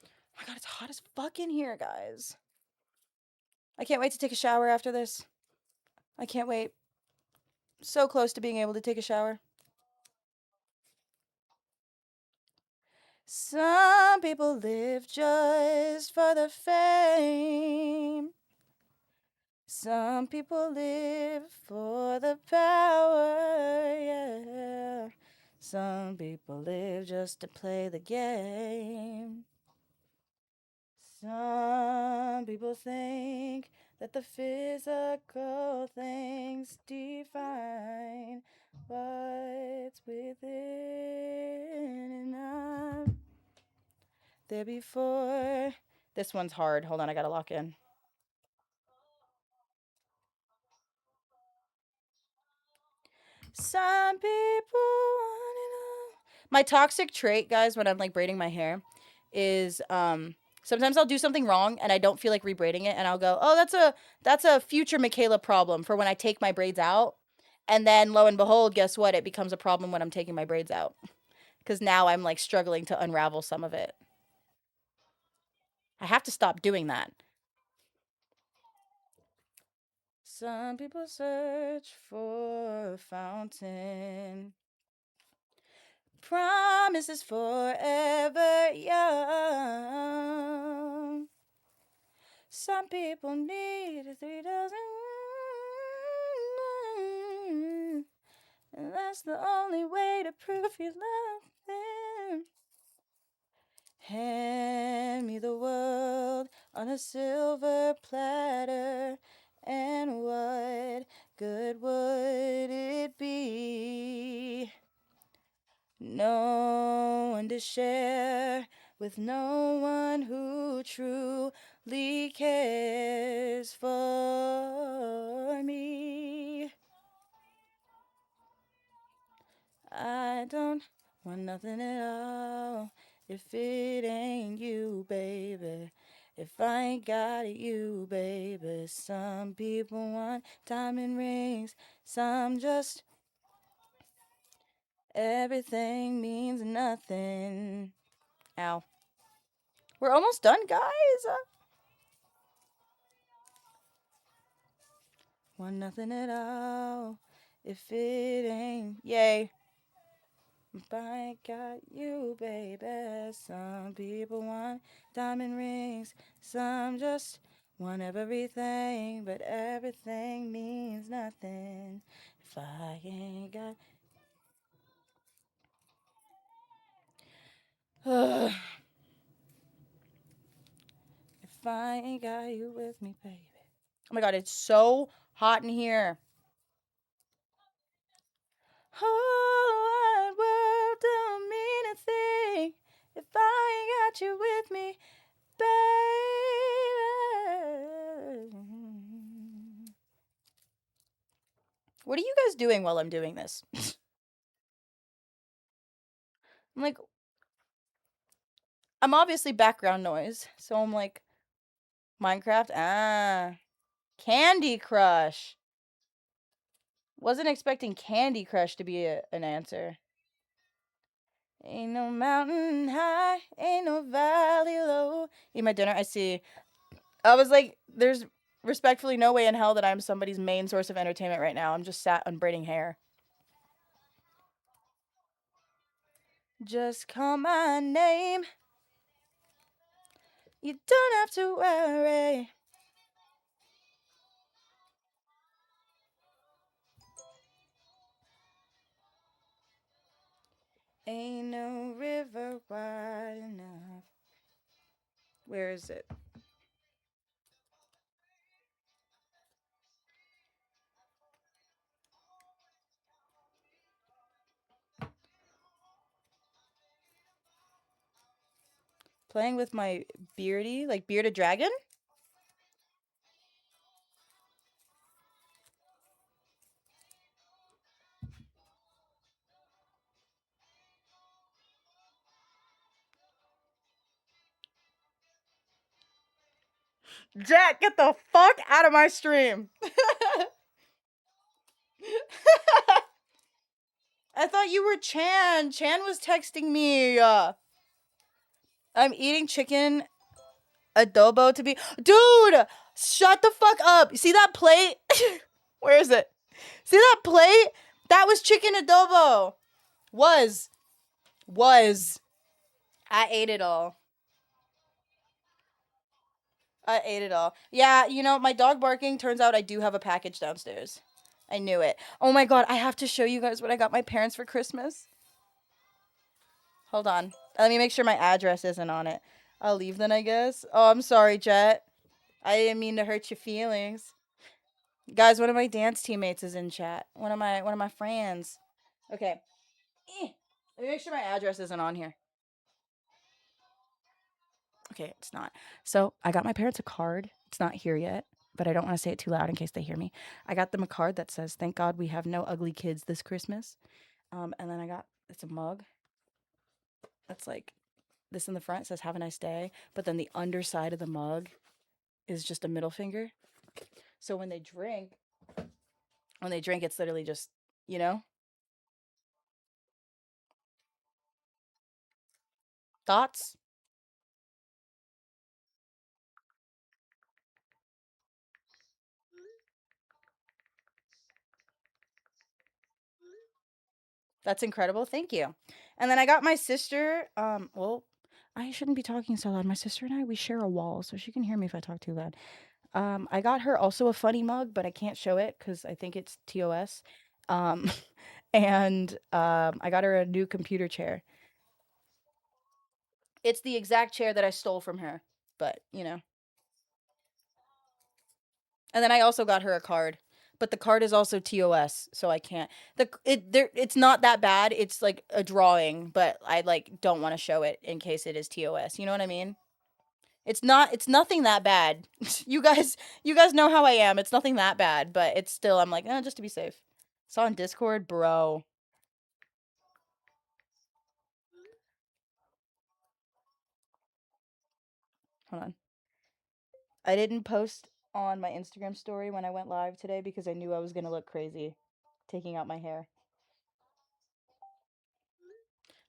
Oh my God, it's hot as fuck in here, guys. I can't wait to take a shower after this. I can't wait. So close to being able to take a shower. Some people live just for the fame. Some people live for the power, yeah. Some people live just to play the game. Some people think that the physical things define what's within, and I'm there before. This one's hard. Hold on, I gotta lock in. Some people want it all. My toxic trait, guys, when I'm like braiding my hair, is sometimes I'll do something wrong and I don't feel like rebraiding it, and I'll go, oh, that's a future Michela problem for when I take my braids out, and then lo and behold, guess what? It becomes a problem when I'm taking my braids out, because now I'm like struggling to unravel some of it. I have to stop doing that. Some people search for a fountain. Promises forever young. Some people need 3,000, and that's the only way to prove you love them. Hand me the world on a silver platter, and what good would it be? No one to share with, no one who truly cares for me. I don't want nothing at all if it ain't you, baby. If I ain't got you, baby. Some people want diamond rings, some just everything means nothing. Ow. We're almost done, guys. Want nothing at all if it ain't. Yay. If I ain't got you, baby. Some people want diamond rings, some just want everything, but everything means nothing if I ain't got. If I ain't got you with me, baby. Oh my god, it's so hot in here. Whole wide world don't mean a thing if I ain't got you with me, baby. What are you guys doing while I'm doing this? I'm like, I'm obviously background noise, so I'm like, Minecraft? Ah. Candy Crush. Wasn't expecting Candy Crush to be an answer. Ain't no mountain high, ain't no valley low. Eat my dinner, I see. I was like, there's respectfully no way in hell that I'm somebody's main source of entertainment right now. I'm just sat unbraiding hair. Just call my name. You don't have to worry. Ain't no river wide enough. Where is it? Playing with my beardy, like bearded dragon? Jack, get the fuck out of my stream. I thought you were Chan. Chan was texting me. I'm eating chicken adobo to be. Dude! Shut the fuck up. See that plate? Where is it? See that plate? That was chicken adobo. Was. I ate it all. Yeah, you know, my dog barking, turns out I do have a package downstairs. I knew it. Oh my god, I have to show you guys what I got my parents for Christmas. Hold on. Let me make sure my address isn't on it. I'll leave then, I guess. Oh, I'm sorry, Jet. I didn't mean to hurt your feelings. Guys, one of my dance teammates is in chat. One of my friends. Okay. Let me make sure my address isn't on here. Okay, it's not. So I got my parents a card. It's not here yet, but I don't want to say it too loud in case they hear me. I got them a card that says, "Thank God we have no ugly kids this Christmas." And then it's a mug. That's like this in the front says, "Have a nice day," but then the underside of the mug is just a middle finger. So when they drink, it's literally just, you know, thoughts. That's incredible. Thank you. And then I got my sister, well, I shouldn't be talking so loud. My sister and I, we share a wall, so she can hear me if I talk too loud. I got her also a funny mug, but I can't show it because I think it's TOS. Um, and I got her a new computer chair. It's the exact chair that I stole from her, but you know. And then I also got her a card, but the card is also TOS, so I can't. It's not that bad. It's like a drawing, but I like don't want to show it in case it is TOS. You know what I mean? It's nothing that bad. You guys know how I am. It's nothing that bad, but it's still I'm like, just to be safe. Saw on Discord, bro. Hold on. I didn't post on my Instagram story when I went live today because I knew I was gonna look crazy taking out my hair.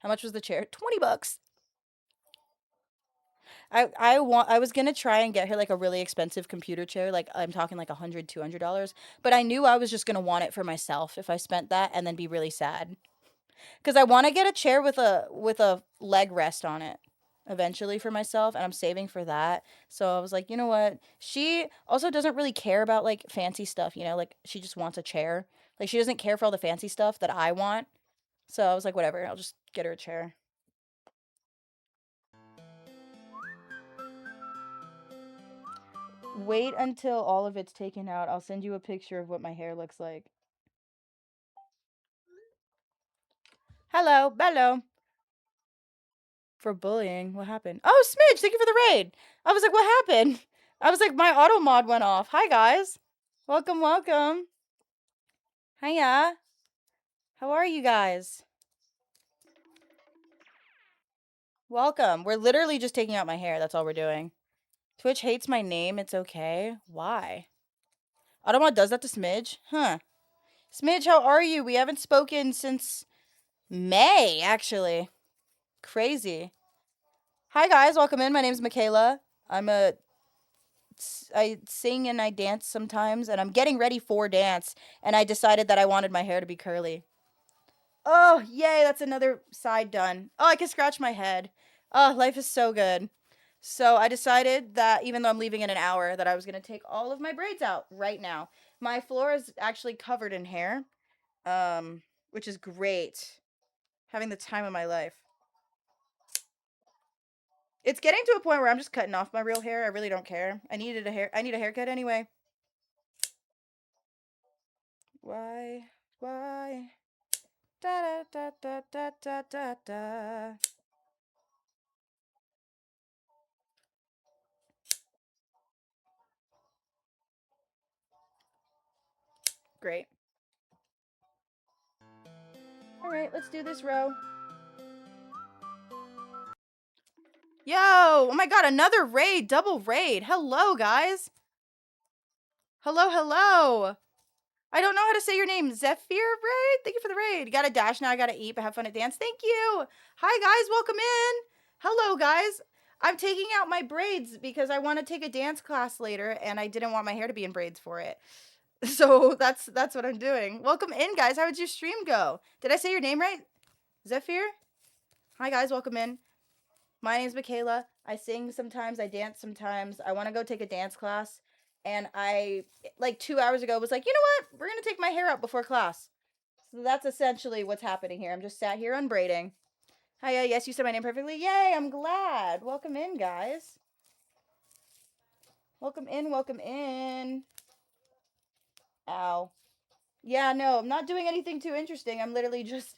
How much was the chair? $20. I was gonna try and get her like a really expensive computer chair, like I'm talking like $100, $200, but I knew I was just gonna want it for myself if I spent that and then be really sad. Because I want to get a chair with a leg rest on it eventually for myself, and I'm saving for that. So I was like, you know what? She also doesn't really care about like fancy stuff, you know, like she just wants a chair. Like she doesn't care for all the fancy stuff that I want. So I was like, whatever, I'll just get her a chair. Wait until all of it's taken out. I'll send you a picture of what my hair looks like. Hello, hello. For bullying, what happened? Oh, Smidge, thank you for the raid. I was like, what happened? I was like, my auto mod went off. Hi, guys. Welcome, welcome. Hiya. How are you guys? Welcome. We're literally just taking out my hair. That's all we're doing. Twitch hates my name. It's okay. Why? Automod does that to Smidge? Huh. Smidge, how are you? We haven't spoken since May, actually. Crazy. Hi, guys. Welcome in. My name's Michela. I sing and I dance sometimes, and I'm getting ready for dance, and I decided that I wanted my hair to be curly. Oh, yay, that's another side done. Oh, I can scratch my head. Oh, life is so good. So I decided that even though I'm leaving in an hour, that I was going to take all of my braids out right now. My floor is actually covered in hair, which is great. Having the time of my life. It's getting to a point where I'm just cutting off my real hair. I really don't care. I need a haircut anyway. Why? Why? Da da da da da da da. Great. All right, let's do this row. Yo! Oh my god, another raid, double raid. Hello, guys. Hello, hello. I don't know how to say your name. Zephyr raid? Thank you for the raid. You gotta dash now. I gotta eat, but have fun at dance. Thank you. Hi, guys. Welcome in. Hello, guys. I'm taking out my braids because I want to take a dance class later and I didn't want my hair to be in braids for it. So that's what I'm doing. Welcome in, guys. How did your stream go? Did I say your name right? Zephyr? Hi, guys. Welcome in. My name's Michela. I sing sometimes. I dance sometimes. I want to go take a dance class. And I, like 2 hours ago, was like, you know what? We're going to take my hair out before class. So that's essentially what's happening here. I'm just sat here unbraiding. Hiya, yes, you said my name perfectly. Yay, I'm glad. Welcome in, guys. Welcome in, welcome in. Ow. Yeah, no, I'm not doing anything too interesting. I'm literally just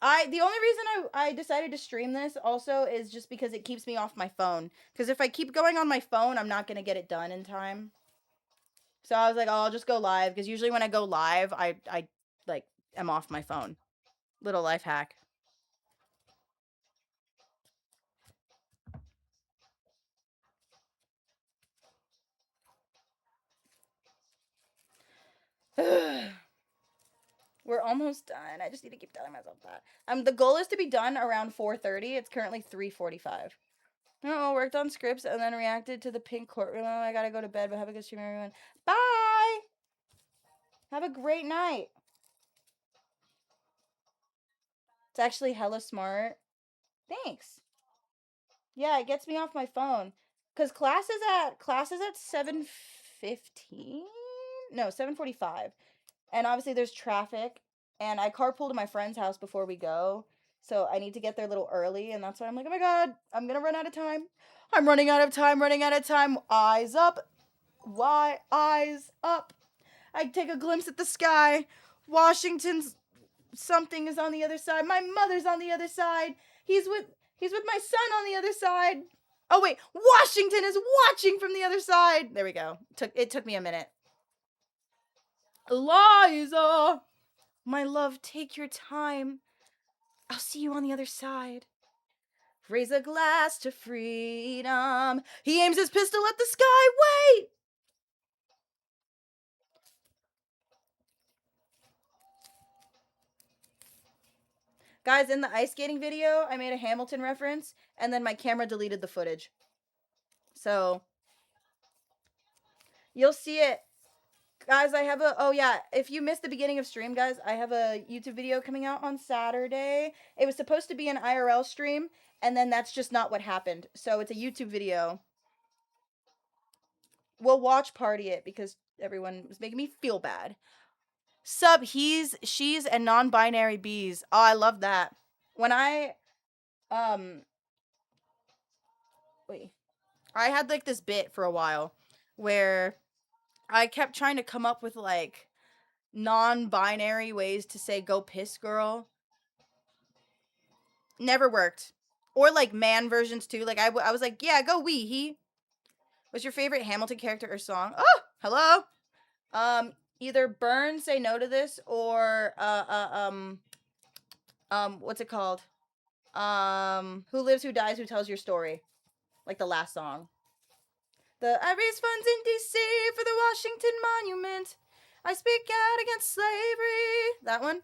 the only reason I decided to stream this also is just because it keeps me off my phone. Because if I keep going on my phone, I'm not gonna get it done in time. So I was like, oh, I'll just go live. Because usually when I go live, I like am off my phone. Little life hack. We're almost done. I just need to keep telling myself that. The goal is to be done around 4:30. It's currently 3:45. Oh, worked on scripts and then reacted to the pink courtroom. Oh, I gotta go to bed, but have a good stream, everyone. Bye! Have a great night. It's actually hella smart. Thanks. Yeah, it gets me off my phone. Cause class is at 7:15? No, 7:45. And obviously there's traffic. And I carpool to my friend's house before we go. So I need to get there a little early, and that's why I'm like, oh my god, I'm gonna run out of time. I'm running out of time, running out of time. Eyes up. Why eyes up? I take a glimpse at the sky. Washington's something is on the other side. My mother's on the other side. He's with my son on the other side. Oh wait, Washington is watching from the other side. There we go. It took me a minute. Eliza, my love, take your time. I'll see you on the other side. Raise a glass to freedom. He aims his pistol at the sky. Wait! Guys, in the ice skating video, I made a Hamilton reference, and then my camera deleted the footage. So, you'll see it. Guys, oh yeah, if you missed the beginning of stream, guys, I have a YouTube video coming out on Saturday. It was supposed to be an IRL stream, and then that's just not what happened. So it's a YouTube video. We'll watch party it because everyone was making me feel bad. Sub, he's, she's, and non-binary bees. Oh, I love that. When wait, I had like this bit for a while where I kept trying to come up with like non-binary ways to say go piss girl. Never worked. Or like man versions too. Like I was like, yeah, go wee he. What's your favorite Hamilton character or song? Oh, hello. Either burn, say no to this, or what's it called? Who lives, who dies, who tells your story? Like the last song. I raise funds in D.C. for the Washington Monument. I speak out against slavery. That one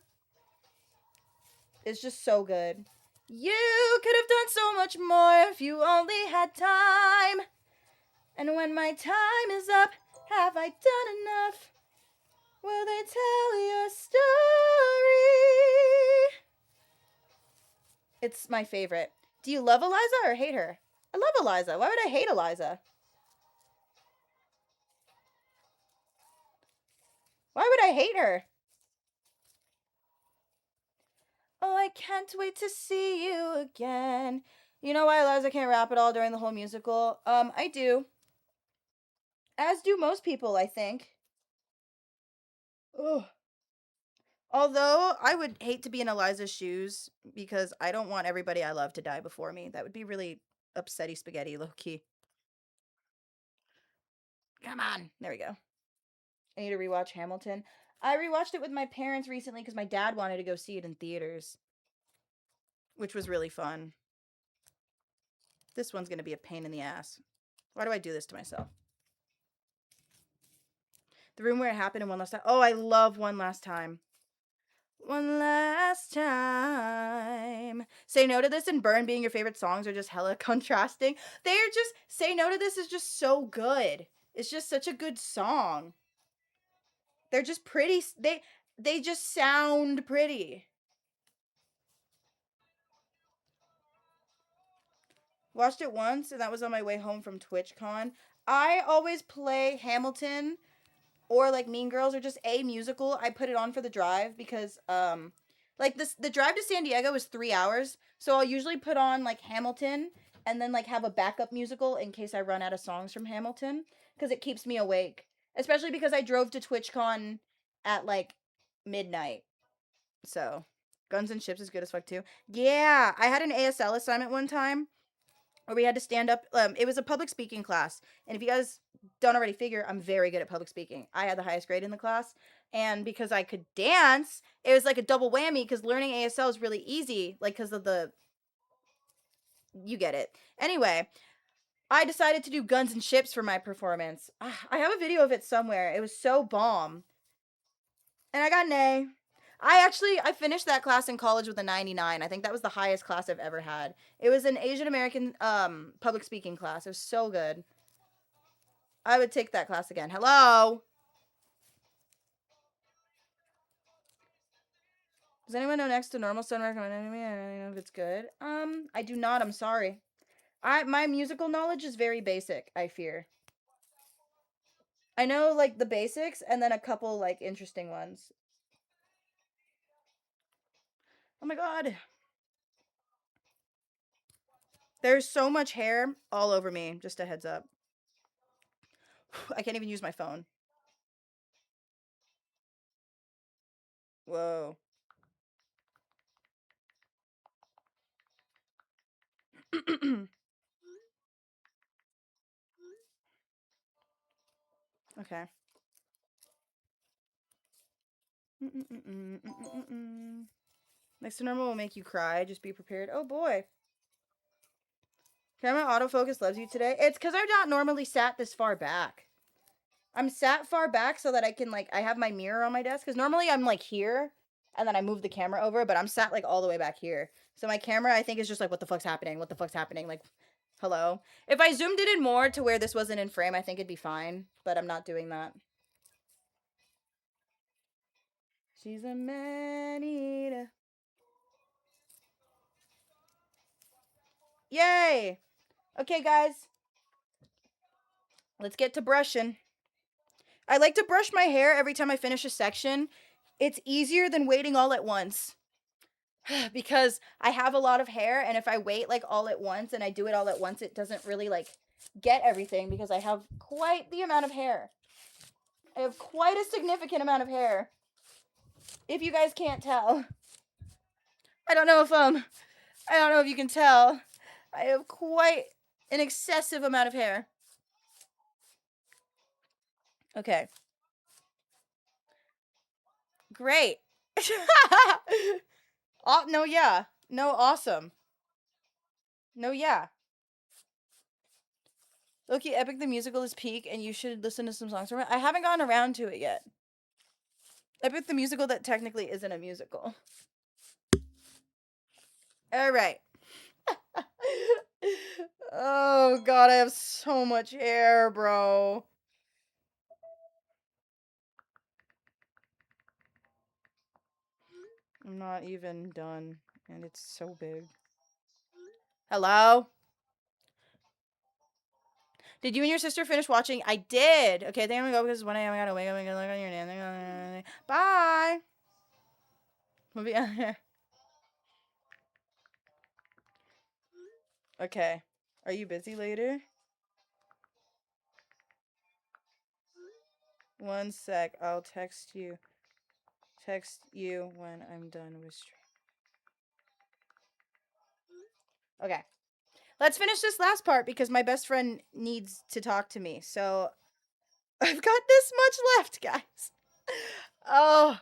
is just so good. You could have done so much more if you only had time. And when my time is up, have I done enough? Will they tell your story? It's my favorite. Do you love Eliza or hate her? I love Eliza. Why would I hate Eliza? Why would I hate her? Oh, I can't wait to see you again. You know why Eliza can't rap at all during the whole musical? I do. As do most people, I think. Ugh. Although, I would hate to be in Eliza's shoes because I don't want everybody I love to die before me. That would be really upsetty spaghetti, low-key. Come on. There we go. I need to rewatch Hamilton. I rewatched it with my parents recently because my dad wanted to go see it in theaters, which was really fun. This one's going to be a pain in the ass. Why do I do this to myself? The room where it happened and One Last Time. Oh, I love One Last Time. One last time. Say No to This and Burn being your favorite songs are just hella contrasting. They're just, Say No to This is just so good. It's just such a good song. They're just pretty. They just sound pretty. Watched it once, and that was on my way home from TwitchCon. I always play Hamilton or like Mean Girls or just a musical. I put it on for the drive because like the drive to San Diego is 3 hours, so I'll usually put on like Hamilton and then like have a backup musical in case I run out of songs from Hamilton because it keeps me awake. Especially because I drove to TwitchCon at like midnight. So Guns and Ships is good as fuck too. Yeah, I had an ASL assignment one time where we had to stand up. It was a public speaking class, and if you guys don't already figure, I'm very good at public speaking. I had the highest grade in the class, and because I could dance, it was like a double whammy. Because learning ASL is really easy, like because of the you get it. Anyway, I decided to do Guns and Ships for my performance. I have a video of it somewhere. It was so bomb, and I got an A. I finished that class in college with a 99. I think that was the highest class I've ever had. It was an Asian American public speaking class. It was so good. I would take that class again. Hello? Does anyone know next to normal sun recommend me? I don't know if it's good. I do not. I'm sorry. My musical knowledge is very basic, I fear. I know like the basics and then a couple like interesting ones. Oh my god. There's so much hair all over me. Just a heads up. I can't even use my phone. Whoa. Okay. Next to normal will make you cry. Just be prepared. Oh boy. Camera autofocus loves you today. It's because I'm not normally sat this far back. I'm sat far back so that I can like I have my mirror on my desk because normally I'm like here and then I move the camera over, but I'm sat like all the way back here. So my camera I think is just like what the fuck's happening? What the fuck's happening? Like hello. If I zoomed it in more to where this wasn't in frame, I think it'd be fine, but I'm not doing that. She's a man eater. Yay! Okay, guys. Let's get to brushing. I like to brush my hair every time I finish a section. It's easier than waiting all at once. Because I have a lot of hair and if I wait like all at once and I do it all at once, it doesn't really like get everything because I have quite the amount of hair. I have quite a significant amount of hair. If you guys can't tell. I don't know if you can tell. I have quite an excessive amount of hair. Okay. Great. Oh, no, yeah. No, awesome. No, yeah. Loki Epic the Musical is peak, and you should listen to some songs from it. I haven't gotten around to it yet. Epic the Musical that technically isn't a musical. All right. Oh, God, I have so much hair, bro. I'm not even done, and it's so big. Hello? Did you and your sister finish watching? I did. Okay, I think I'm gonna go because it's 1 a.m. I gotta wake up and look on your name. Bye. Movie. Okay. Are you busy later? One sec. I'll text you. Text you when I'm done with stream. Okay. Let's finish this last part because my best friend needs to talk to me. So I've got this much left, guys. Oh,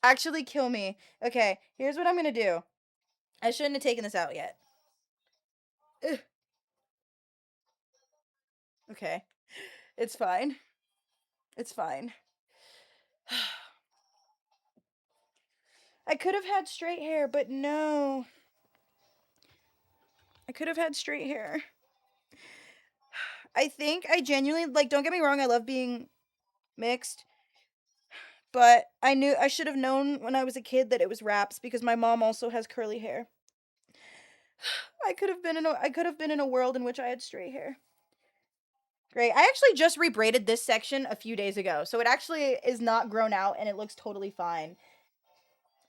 actually kill me. Okay, here's what I'm gonna do. I shouldn't have taken this out yet. Ugh. Okay. It's fine. It's fine. I could have had straight hair, but no. I could have had straight hair. I think I genuinely, like, don't get me wrong, I love being mixed. But I should have known when I was a kid that it was wraps because my mom also has curly hair. I could have been in a world in which I had straight hair. Great. I actually just rebraided this section a few days ago. So it actually is not grown out and it looks totally fine.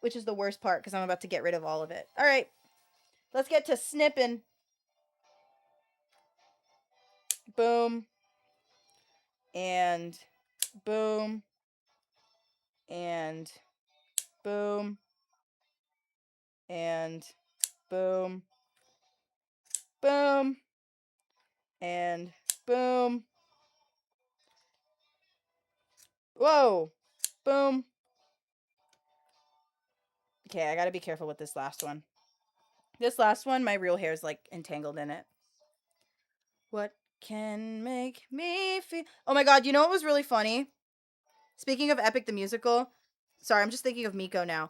Which is the worst part because I'm about to get rid of all of it. All right. Let's get to snipping. Boom. And boom. And boom. And boom. Boom. And boom. Whoa. Boom. Okay, I gotta be careful with this last one. This last one, my real hair is like entangled in it. What can make me feel? Oh my god, you know what was really funny? Speaking of Epic the Musical, sorry, I'm just thinking of Miko now.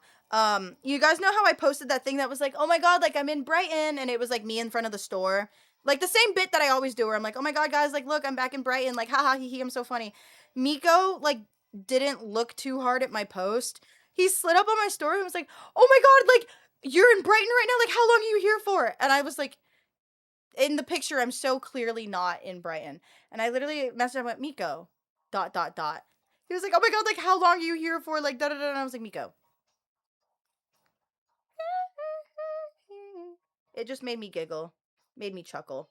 You guys know how I posted that thing that was like, oh my god, like I'm in Brighton, and it was like me in front of the store, like the same bit that I always do, where I'm like, oh my god, guys, like look, I'm back in Brighton, like haha, hee hee, I'm so funny. Miko like didn't look too hard at my post. He slid up on my story and was like, oh my god, like you're in Brighton right now, like how long are you here for? And I was like, in the picture, I'm so clearly not in Brighton. And I literally messaged him with Miko, dot, dot, dot. He was like, oh my god, like, how long are you here for? Like, da, da, da. And I was like, Miko. It just made me giggle. Made me chuckle.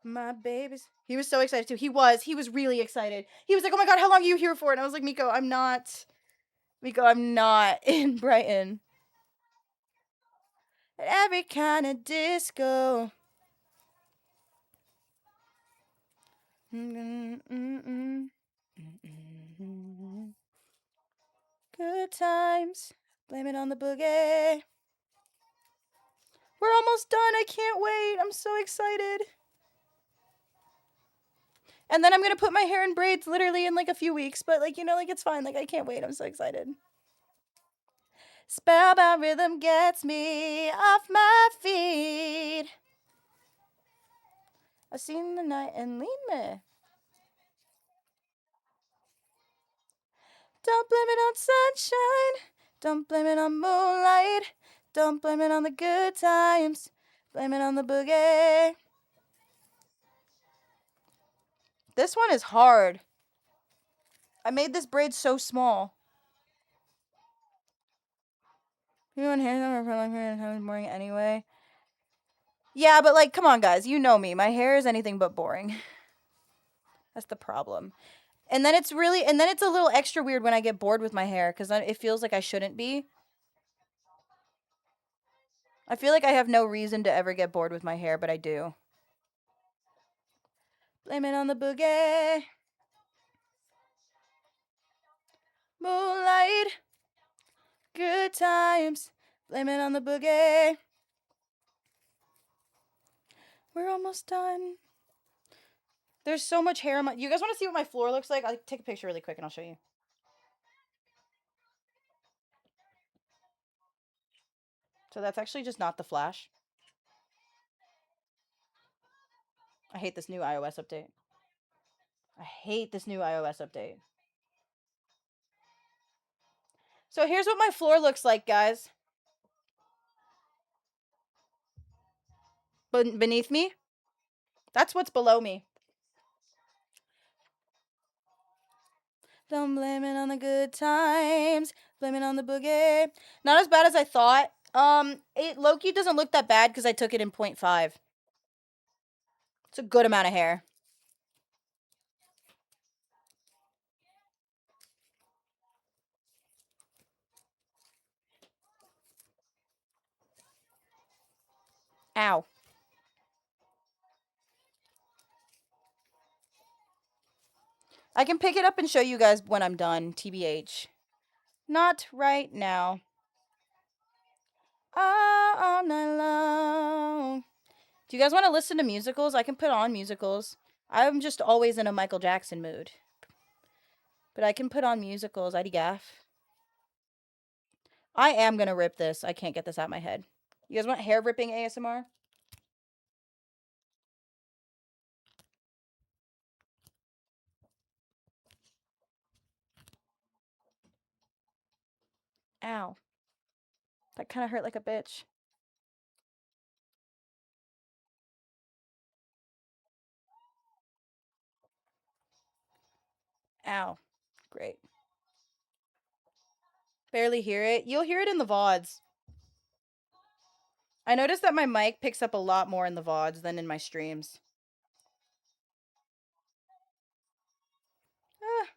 My babies. He was so excited too. He was really excited. He was like, oh my god, how long are you here for? And I was like, Miko, I'm not in Brighton. Every kind of disco. Good times. Blame it on the boogie. We're almost done. I can't wait. I'm so excited. And then I'm going to put my hair in braids literally in like a few weeks. But like, you know, like it's fine. Like I can't wait. I'm so excited. Spellbound rhythm gets me off my feet. I've seen the night and lead me. Don't blame it on sunshine. Don't blame it on moonlight. Don't blame it on the good times. Blame it on the boogie. This one is hard. I made this braid so small. You want hair number for a long period of time is boring anyway. Yeah, but like, come on, guys. You know me. My hair is anything but boring. That's the problem. And then it's a little extra weird when I get bored with my hair because it feels like I shouldn't be. I feel like I have no reason to ever get bored with my hair, but I do. Blame it on the boogie. Moonlight. Good times. Blame it on the boogie. We're almost done. There's so much hair on my... You guys want to see what my floor looks like? I'll take a picture really quick and I'll show you. So that's actually just not the flash. I hate this new iOS update. I hate this new iOS update. So here's what my floor looks like, guys. Beneath me, that's what's below me. Don't blame it on the good times. Blame it on the boogie. Not as bad as I thought. Loki doesn't look that bad because I took it in 0.5. It's a good amount of hair. Ow. I can pick it up and show you guys when I'm done, TBH. Not right now. All night long. Do you guys want to listen to musicals? I can put on musicals. I'm just always in a Michael Jackson mood. But I can put on musicals. I'd gaff. I am gonna rip this. I can't get this out of my head. You guys want hair ripping ASMR? Ow. That kind of hurt like a bitch. Ow. Great. Barely hear it. You'll hear it in the VODs. I noticed that my mic picks up a lot more in the VODs than in my streams. Ah.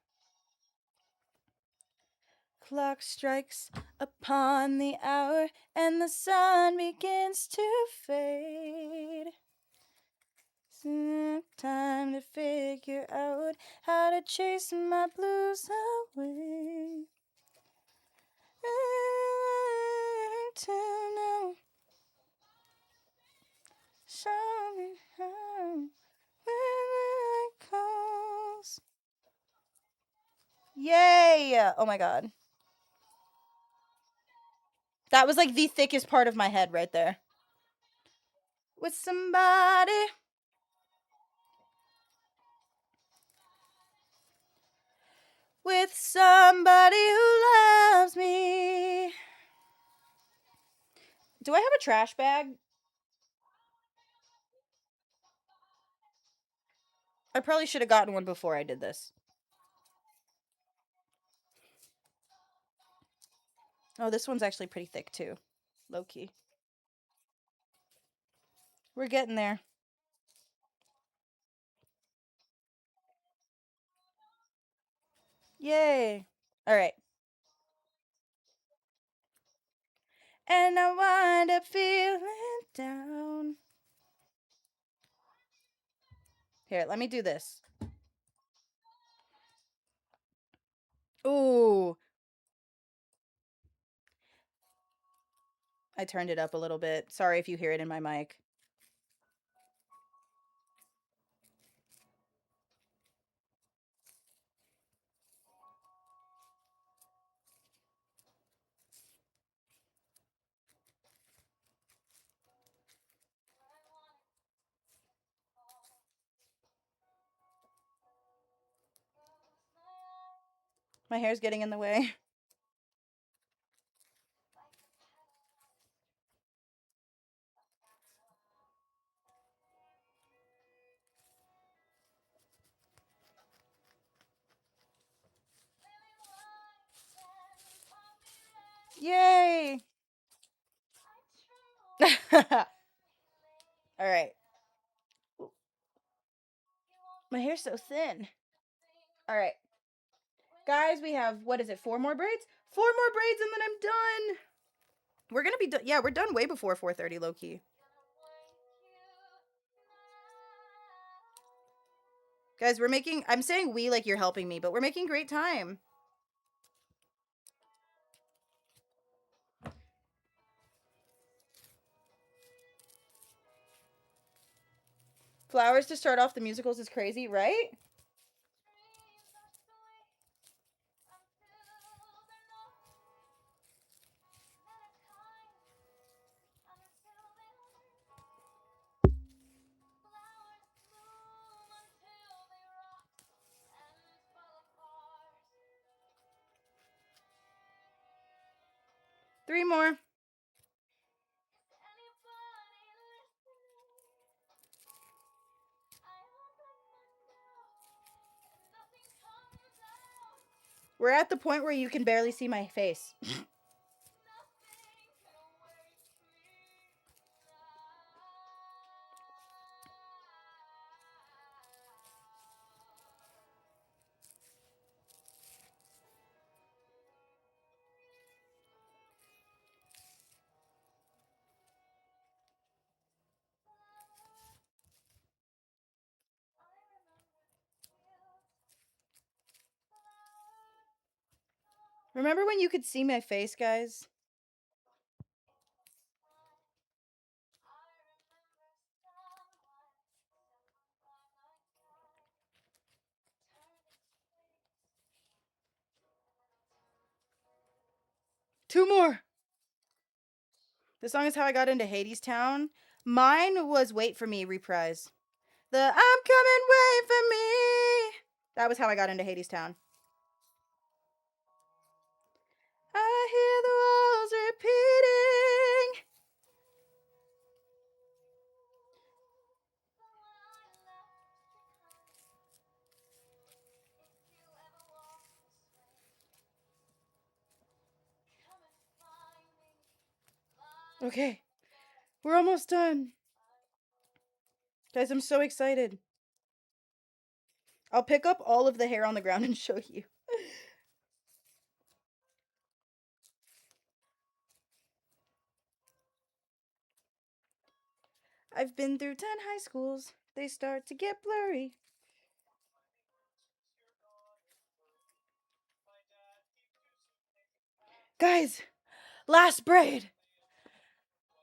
Clock strikes upon the hour and the sun begins to fade. Time to figure out how to chase my blues away. To know, show me how when the night calls. Yay! Oh my god. That was like the thickest part of my head right there. With somebody. With somebody who loves me. Do I have a trash bag? I probably should have gotten one before I did this. Oh, this one's actually pretty thick too. Low key. We're getting there. Yay. All right. And I wind up feeling down. Here, let me do this. Ooh. I turned it up a little bit. Sorry if you hear it in my mic. My hair's getting in the way. Yay! All right. My hair's so thin. All right. Guys, we have, what is it, 4 more braids? 4 more braids and then I'm done. We're going to be done. Yeah, we're done way before 4:30, low-key. Guys, we're making, I'm saying we like you're helping me, but we're making great time. Flowers to start off the musicals is crazy, right? Three more. We're at the point where you can barely see my face. Remember when you could see my face, guys? 2 more. This song is how I got into Hades Town. Mine was Wait For Me reprise. The I'm coming, wait for me. That was how I got into Hades Town. I hear the walls repeating. Okay, we're almost done. Guys, I'm so excited. I'll pick up all of the hair on the ground and show you. I've been through 10 high schools. They start to get blurry. Guys, last braid.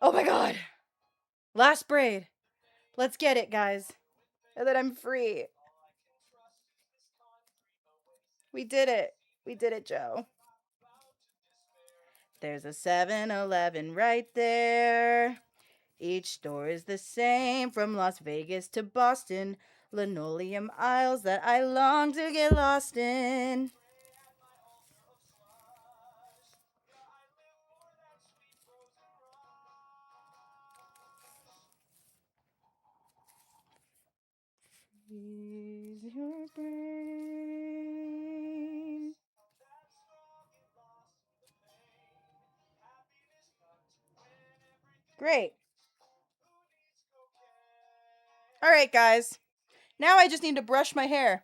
Oh my god. Last braid. Let's get it, guys. And then I'm free. We did it. We did it, Joe. There's a 7-Eleven right there. Each store is the same, from Las Vegas to Boston. Linoleum aisles that I long to get lost in. Freeze your brain. Great. All right, guys. Now I just need to brush my hair.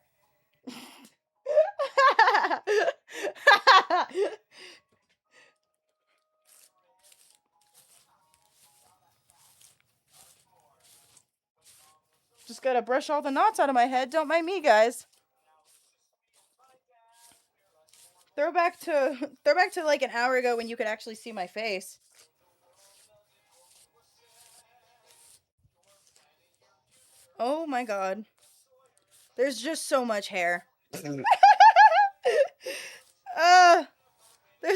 Just gotta brush all the knots out of my head. Don't mind me, guys. Throwback to like an hour ago when you could actually see my face. Oh my god. There's just so much hair. There's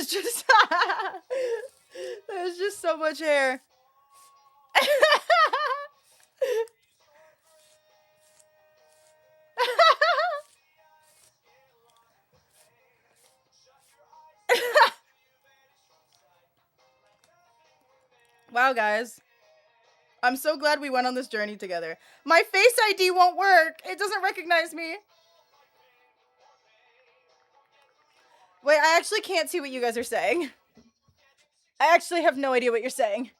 just there's just so much hair. Wow, guys. I'm so glad we went on this journey together. My Face ID won't work. It doesn't recognize me. Wait, I actually can't see what you guys are saying. I actually have no idea what you're saying.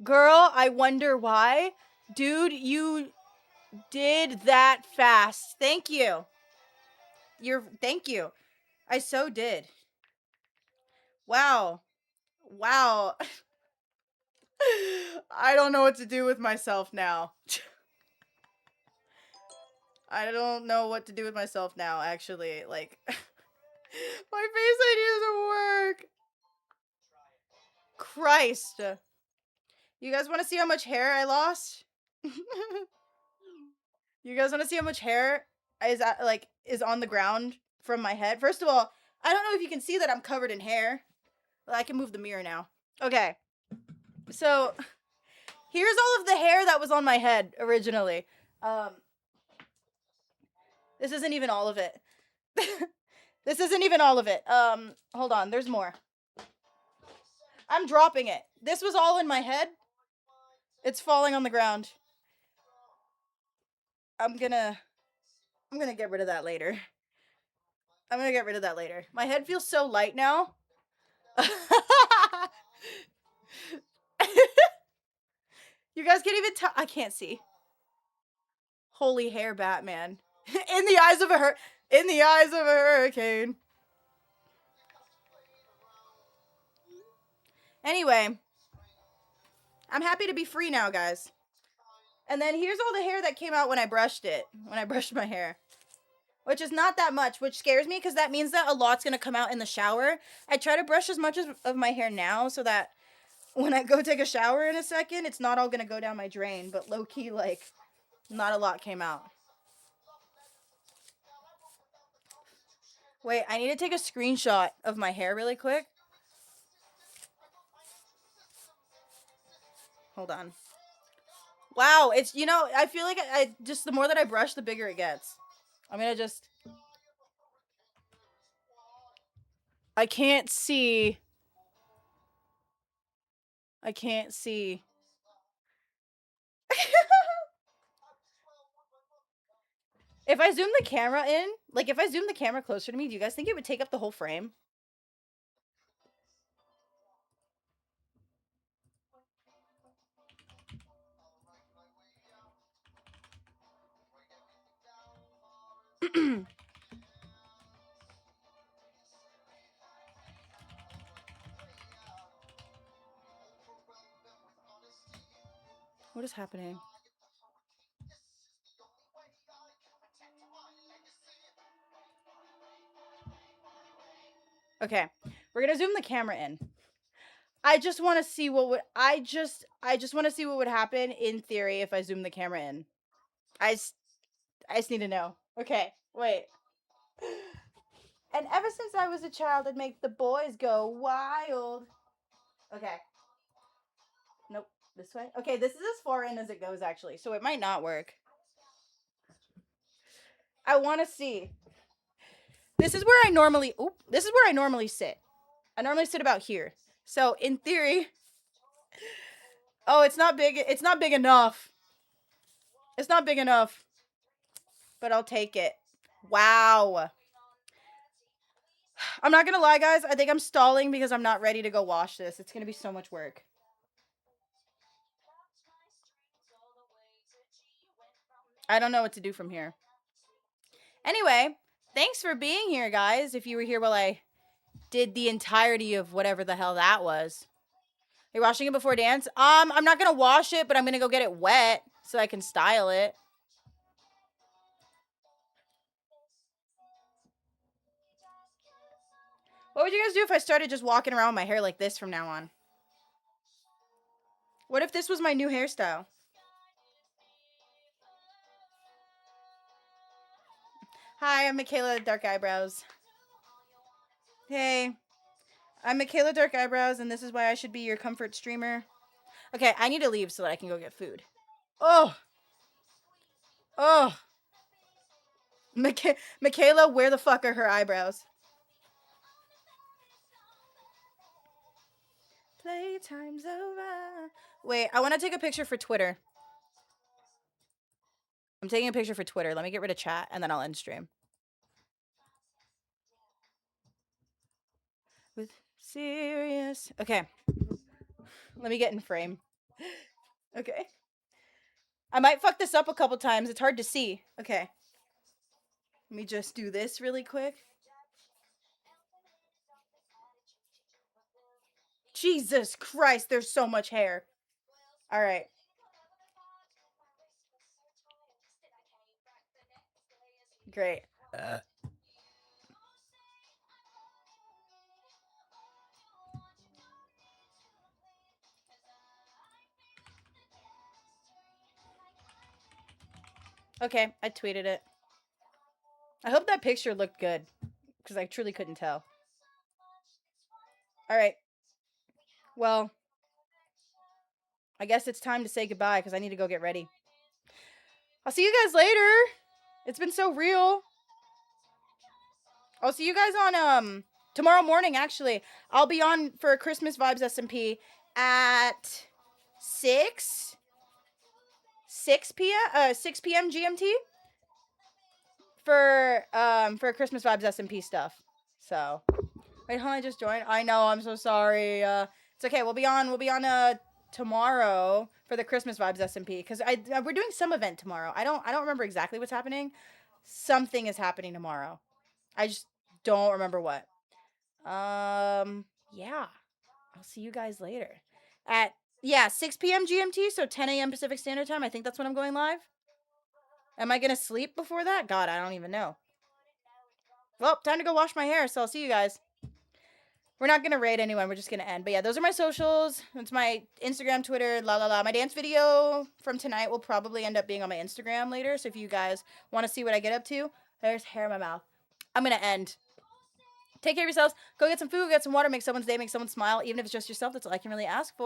Girl, I wonder why. Dude, you did that fast. Thank you. Thank you. I so did. Wow. Wow. I don't know what to do with myself now. I don't know what to do with myself now, actually. Like, my Face ID doesn't work. Christ. You guys want to see how much hair I lost? You guys want to see how much hair is on the ground from my head? First of all, I don't know if you can see that I'm covered in hair. I can move the mirror now. Okay. So, here's all of the hair that was on my head originally. This isn't even all of it. This isn't even all of it. Hold on. There's more. I'm dropping it. This was all in my head. It's falling on the ground. I'm gonna get rid of that later. My head feels so light now. You guys can't even tell. I can't see. Holy hair, Batman. In the eyes of a hurricane. Anyway, I'm happy to be free now, guys. And then here's all the hair that came out when I brushed my hair. Which is not that much, which scares me because that means that a lot's going to come out in the shower. I try to brush as much of my hair now so that when I go take a shower in a second, it's not all going to go down my drain. But low-key, like, not a lot came out. Wait, I need to take a screenshot of my hair really quick. Hold on. Wow, it's, you know, I feel like I just, the more that I brush, the bigger it gets. I'm gonna just... I can't see. I can't see. If I zoom the camera in, like if I zoom the camera closer to me, do you guys think it would take up the whole frame? What is happening? Okay, we're gonna zoom the camera in. I just want to see what would I just want to see what would happen in theory if I zoom the camera in. I just need to know. Okay, wait. And ever since I was a child, I'd make the boys go wild. Okay. Nope. This way? Okay, this is as far in as it goes, actually, so it might not work. I want to see. This is where I normally... Oop. This is where I normally sit. I normally sit about here. So, in theory... Oh, it's not big. It's not big enough. It's not big enough. But I'll take it. Wow. I'm not gonna lie, guys. I think I'm stalling because I'm not ready to go wash this. It's gonna be so much work. I don't know what to do from here. Anyway, thanks for being here, guys. If you were here while I did the entirety of whatever the hell that was. You're washing it before dance? I'm not gonna wash it, but I'm gonna go get it wet so I can style it. What would you guys do if I started just walking around with my hair like this from now on? What if this was my new hairstyle? Hi, I'm Michela, DarkEyebrows. Hey, I'm Michela, DarkEyebrows, and this is why I should be your comfort streamer. Okay, I need to leave so that I can go get food. Oh! Oh! Michela, where the fuck are her eyebrows? Playtime's over. Wait, I want to take a picture for Twitter. I'm taking a picture for Twitter. Let me get rid of chat, and then I'll end stream. With serious... Okay. Let me get in frame. Okay. I might fuck this up a couple times. It's hard to see. Okay. Let me just do this really quick. Jesus Christ, there's so much hair. All right. Great. Okay, I tweeted it. I hope that picture looked good, because I truly couldn't tell. All right. Well, I guess it's time to say goodbye, because I need to go get ready. I'll see you guys later. It's been so real. I'll see you guys on tomorrow morning, actually. I'll be on for Christmas Vibes SMP at 6 p.m. GMT for Christmas Vibes SMP stuff. So, wait, hold on, I just joined. I know, I'm so sorry. It's okay. We'll be on tomorrow for the Christmas Vibes SMP, cuz we're doing some event tomorrow. I don't remember exactly what's happening. Something is happening tomorrow. I just don't remember what. Yeah. I'll see you guys later. At 6 p.m. GMT, so 10 a.m. Pacific Standard Time. I think that's when I'm going live. Am I going to sleep before that? God, I don't even know. Well, time to go wash my hair, so I'll see you guys. We're not going to raid anyone. We're just going to end. But yeah, those are my socials. It's my Instagram, Twitter, la la la. My dance video from tonight will probably end up being on my Instagram later. So if you guys want to see what I get up to, there's hair in my mouth. I'm going to end. Take care of yourselves. Go get some food, get some water, make someone's day, make someone smile. Even if it's just yourself, that's all I can really ask for.